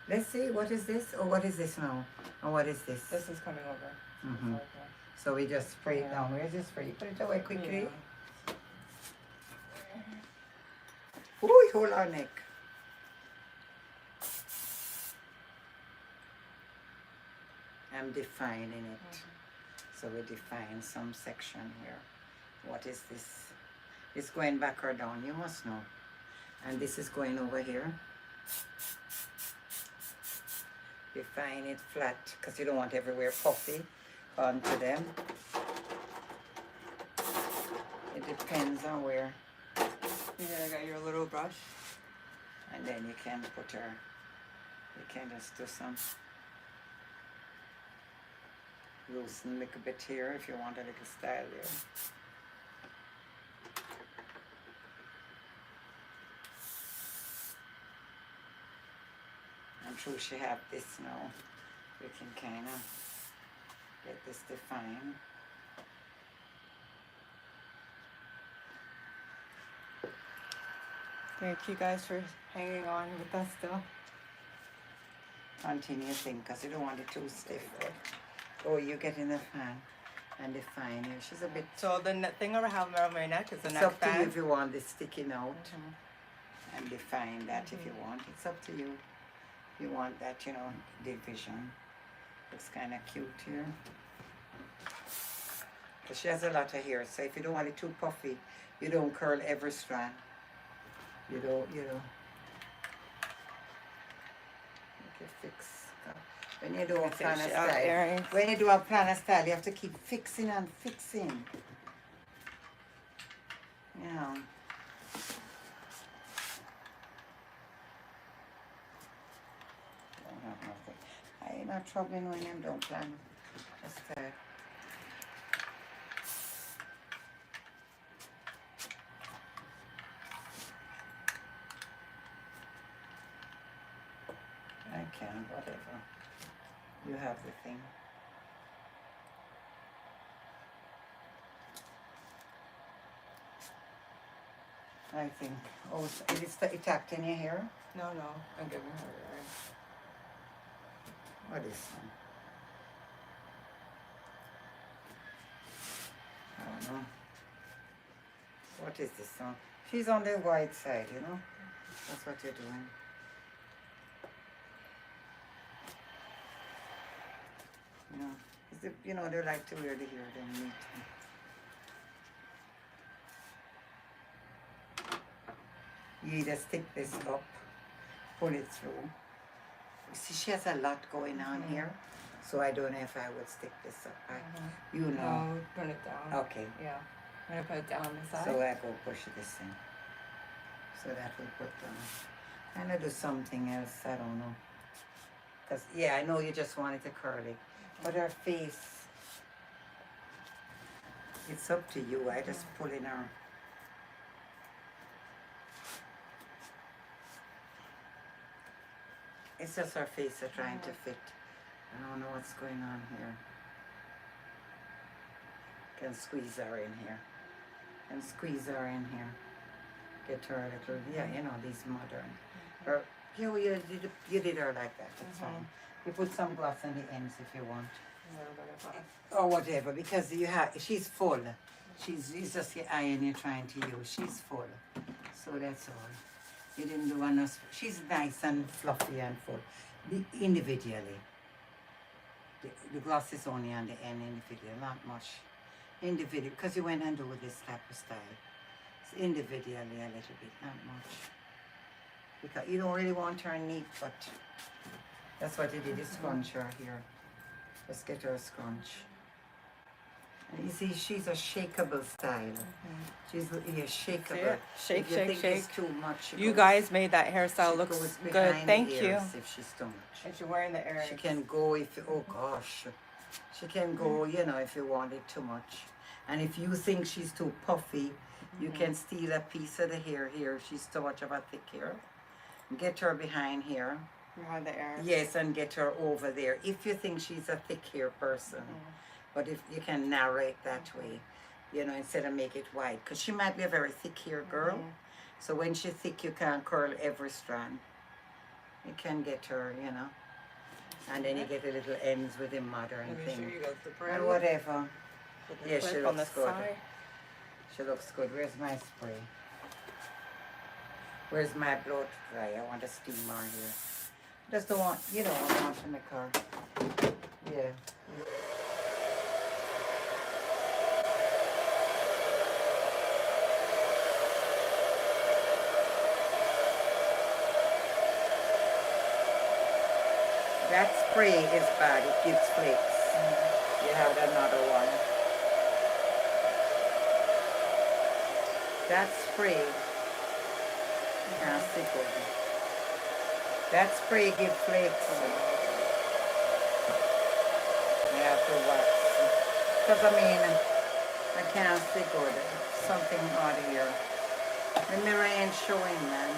[SPEAKER 2] Let's see, what is this? Or what is this now? Or what is this?
[SPEAKER 1] This is coming over.
[SPEAKER 2] Mhm.
[SPEAKER 1] Like
[SPEAKER 2] So we just spray it
[SPEAKER 1] Yeah.
[SPEAKER 2] down. Where's this spray? Put it away
[SPEAKER 1] that.
[SPEAKER 2] quickly.
[SPEAKER 1] Yeah.
[SPEAKER 2] Ooh, hold our neck. I'm defining it. So we define some section here. What is this? It's going back or down. You must know. And this is going over here. Define it flat because you don't want everywhere puffy onto them. It depends on where.
[SPEAKER 3] Yeah, I got your little brush.
[SPEAKER 2] And then you can put her, you can just do some loosen a little bit here if you want a little style there. I'm sure she have this now. We can kind of get this defined.
[SPEAKER 3] Thank you guys for hanging on with us still.
[SPEAKER 2] Continue thing because you don't want it too stiff. Oh, you get in the fan and define here. She's a bit.
[SPEAKER 3] So the thing I have around my neck is the
[SPEAKER 2] It's
[SPEAKER 3] neck
[SPEAKER 2] up to you
[SPEAKER 3] band.
[SPEAKER 2] if you want this sticking out and define that if you want. It's up to you. If you want that, you know, division. Looks kind of cute here. Because she has a lot of hair, so if you don't want it too puffy, you don't curl every strand. You don't. You can fix. When you do a plan of style, when you do a plan of style, you have to keep fixing and fixing. Yeah. Don't have nothing. I ain't not troubling when I don't plan a style. I can, whatever. You have the thing. I think. Oh, is it tacked in your hair?
[SPEAKER 3] No, I'm giving her.
[SPEAKER 2] What is that? I don't know. What is this song? She's on the white side, you know? That's what you're doing. Yeah. Is it, you know, they like to wear the hair, they need to. You either stick this up, pull it through. You see, she has a lot going on here, so I don't know if I would stick this up. You know.
[SPEAKER 3] No, put it down.
[SPEAKER 2] Okay.
[SPEAKER 3] Yeah. I'm gonna put it down the side.
[SPEAKER 2] So I go push this in. So that will put down. I'm gonna do something else, I don't know. Cause yeah, I know you just wanted to curl it. But her face, it's up to you. I just pull in her. It's just her face are trying to fit. I don't know what's going on here. Can squeeze her in here. Can squeeze her in here. Get her a little, yeah, you know, these modern. Or, you did her like that, that's fine. You put some gloss on the ends if you want. Or whatever, because you have, she's full. It's just the iron you're trying to use. She's full. So that's all. You didn't do enough. She's nice and fluffy and full. Individually. The gloss is only on the end individually, not much. Individually, because you went and do this type of style. It's individually a little bit, not much. Because you don't really want her neat, but that's what you did, is scrunch her here. Let's get her a scrunch. And you see, she's a shakeable style. She's shakeable.
[SPEAKER 3] Shake,
[SPEAKER 2] if you
[SPEAKER 3] shake,
[SPEAKER 2] think
[SPEAKER 3] shake.
[SPEAKER 2] It's too much.
[SPEAKER 3] You guys made that hairstyle
[SPEAKER 2] she
[SPEAKER 3] look
[SPEAKER 2] goes
[SPEAKER 3] good.
[SPEAKER 2] behind
[SPEAKER 3] Thank
[SPEAKER 2] the
[SPEAKER 3] you.
[SPEAKER 2] ears if she's too much.
[SPEAKER 3] And she's wearing the earrings.
[SPEAKER 2] She can go if, oh gosh. She can go, you know, if you want it too much. And if you think she's too puffy, you can steal a piece of the hair here. She's too much of a thick hair. Get her behind here.
[SPEAKER 3] Behind the earrings.
[SPEAKER 2] Yes, and get her over there. If you think she's a thick hair person. But if you can narrow it that way, you know, instead of make it wide. Because she might be a very thick hair girl. So when she's thick, you can't curl every strand. You can get her, you know. And then you get a little ends with the modern thing.
[SPEAKER 3] Sure you got the braid.
[SPEAKER 2] And whatever.
[SPEAKER 3] Put the
[SPEAKER 2] Yeah,
[SPEAKER 3] clip
[SPEAKER 2] she
[SPEAKER 3] on the
[SPEAKER 2] looks good.
[SPEAKER 3] side.
[SPEAKER 2] She looks good. Where's my spray? Where's my blow dry? I want a steamer here. Just don't want, you know, I want in the car. Yeah. That spray is bad. It gives flakes. You have another one. That spray. Can't stick with it. That spray gives flakes. You have to wax. Because I mean, I can't stick with it. Something odd here. The mirror ain't showing, man.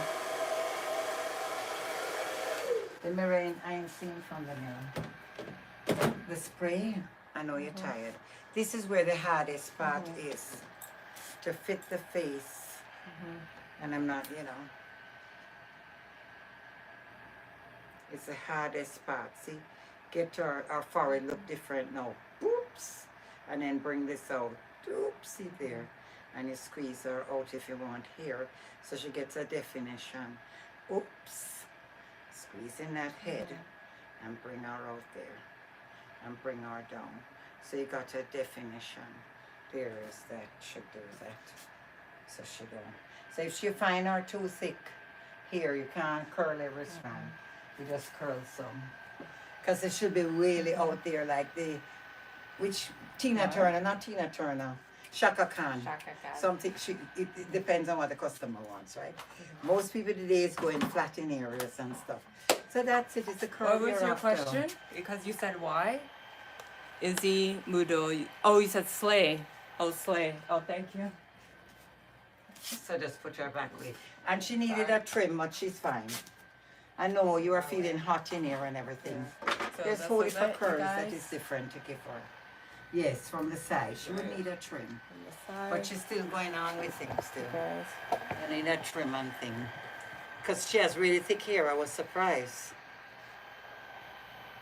[SPEAKER 2] The mirror ain't, I ain't seen from the mirror. The spray, I know you're tired. This is where the hardest part is. To fit the face. And I'm not, you know. It's the hardest part. See? Get our forehead look different now. Oops. And then bring this out. Oopsie there. And you squeeze her out if you want here. So she gets a definition. Oops. Squeeze in that head. And bring her out there. And bring her down. So you got a definition. There is that. Should do that. So she don't. So if you find her too thick, here you can't curl every strand. You just curl some. Because it should be really out there like the, which Tina Turner, not Tina Turner, Shaka Khan.
[SPEAKER 3] Shaka Khan.
[SPEAKER 2] Something, it depends on what the customer wants, right? Most people today is going flat in areas and stuff. So that's it, it's a curl.
[SPEAKER 3] What was your question? Because you said why? Izzy, Mudo. Oh, you said slay. Oh, slay. Oh, thank you.
[SPEAKER 2] So just put her back way. And she needed a trim, but she's fine. I know you are feeling hot in here and everything.
[SPEAKER 3] So
[SPEAKER 2] There's
[SPEAKER 3] that's
[SPEAKER 2] holy
[SPEAKER 3] like
[SPEAKER 2] for
[SPEAKER 3] that, you
[SPEAKER 2] curls that
[SPEAKER 3] guys?
[SPEAKER 2] is different to give her. Yes, from the side. She would need a trim.
[SPEAKER 3] On the side.
[SPEAKER 2] But she's still going on with things still.
[SPEAKER 3] Guys.
[SPEAKER 2] I need a trim and thing. Because she has really thick hair. I was surprised.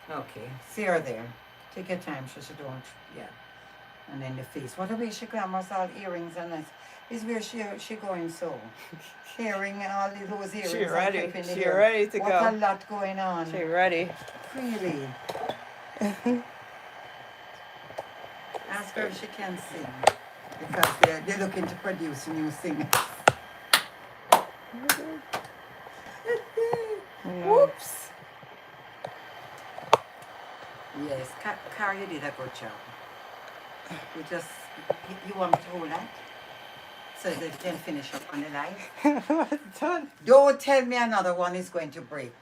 [SPEAKER 2] Okay. See her there. Take your time so she don't, yeah. And then the face. What a way she glamours all earrings and that. Is where she going so. Carrying all those earrings.
[SPEAKER 3] She ready.
[SPEAKER 2] and keeping the
[SPEAKER 3] She
[SPEAKER 2] hair.
[SPEAKER 3] ready to
[SPEAKER 2] what
[SPEAKER 3] go.
[SPEAKER 2] a lot going on.
[SPEAKER 3] She ready.
[SPEAKER 2] Really. Ask her if she can sing. Because they're looking to produce new singers. Whoops. Yes, Car, you did a good job. You just, you want me to hold that? So that you can finish up on the light?
[SPEAKER 3] Done.
[SPEAKER 2] Don't tell me another one is going to break.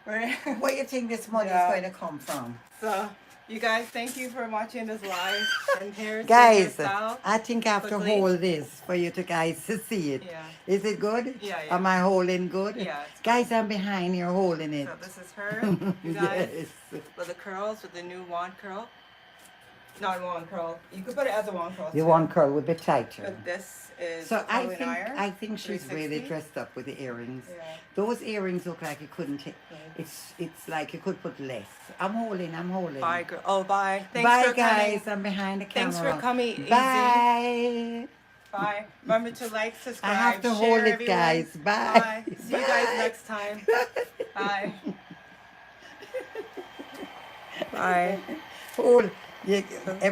[SPEAKER 3] Right.
[SPEAKER 2] Where do you think this money
[SPEAKER 3] Yeah.
[SPEAKER 2] is going to come from?
[SPEAKER 3] So, you guys, thank you for watching this live. And here's
[SPEAKER 2] Guys,
[SPEAKER 3] the hairstyle.
[SPEAKER 2] I think I have to
[SPEAKER 3] quickly.
[SPEAKER 2] hold this for you to guys to see it.
[SPEAKER 3] Yeah.
[SPEAKER 2] Is it good?
[SPEAKER 3] Yeah, yeah.
[SPEAKER 2] Am I holding good?
[SPEAKER 3] Yeah, it's
[SPEAKER 2] Guys, I'm behind here holding it.
[SPEAKER 3] So this is her, you guys,
[SPEAKER 2] Yes.
[SPEAKER 3] with the curls, with the new wand curl. Not wand curl. You could put it as a wand curl.
[SPEAKER 2] The
[SPEAKER 3] too.
[SPEAKER 2] one curl would be tighter.
[SPEAKER 3] But this is
[SPEAKER 2] So I
[SPEAKER 3] curling iron.
[SPEAKER 2] think she's really
[SPEAKER 3] 360.
[SPEAKER 2] dressed up with the earrings.
[SPEAKER 3] Yeah.
[SPEAKER 2] Those earrings look like you couldn't take. It's like you could put less. I'm holding.
[SPEAKER 3] Bye, girl. Oh, bye. Thanks
[SPEAKER 2] Bye,
[SPEAKER 3] for
[SPEAKER 2] guys.
[SPEAKER 3] coming.
[SPEAKER 2] I'm behind the camera.
[SPEAKER 3] Thanks for coming, Izzy.
[SPEAKER 2] Bye.
[SPEAKER 3] Bye. Remember to like, subscribe,
[SPEAKER 2] I have to
[SPEAKER 3] share,
[SPEAKER 2] hold it,
[SPEAKER 3] everyone.
[SPEAKER 2] guys. Bye.
[SPEAKER 3] Bye. See you guys
[SPEAKER 2] Bye.
[SPEAKER 3] next time. Bye. Bye.
[SPEAKER 2] Hold. Yeah, everybody.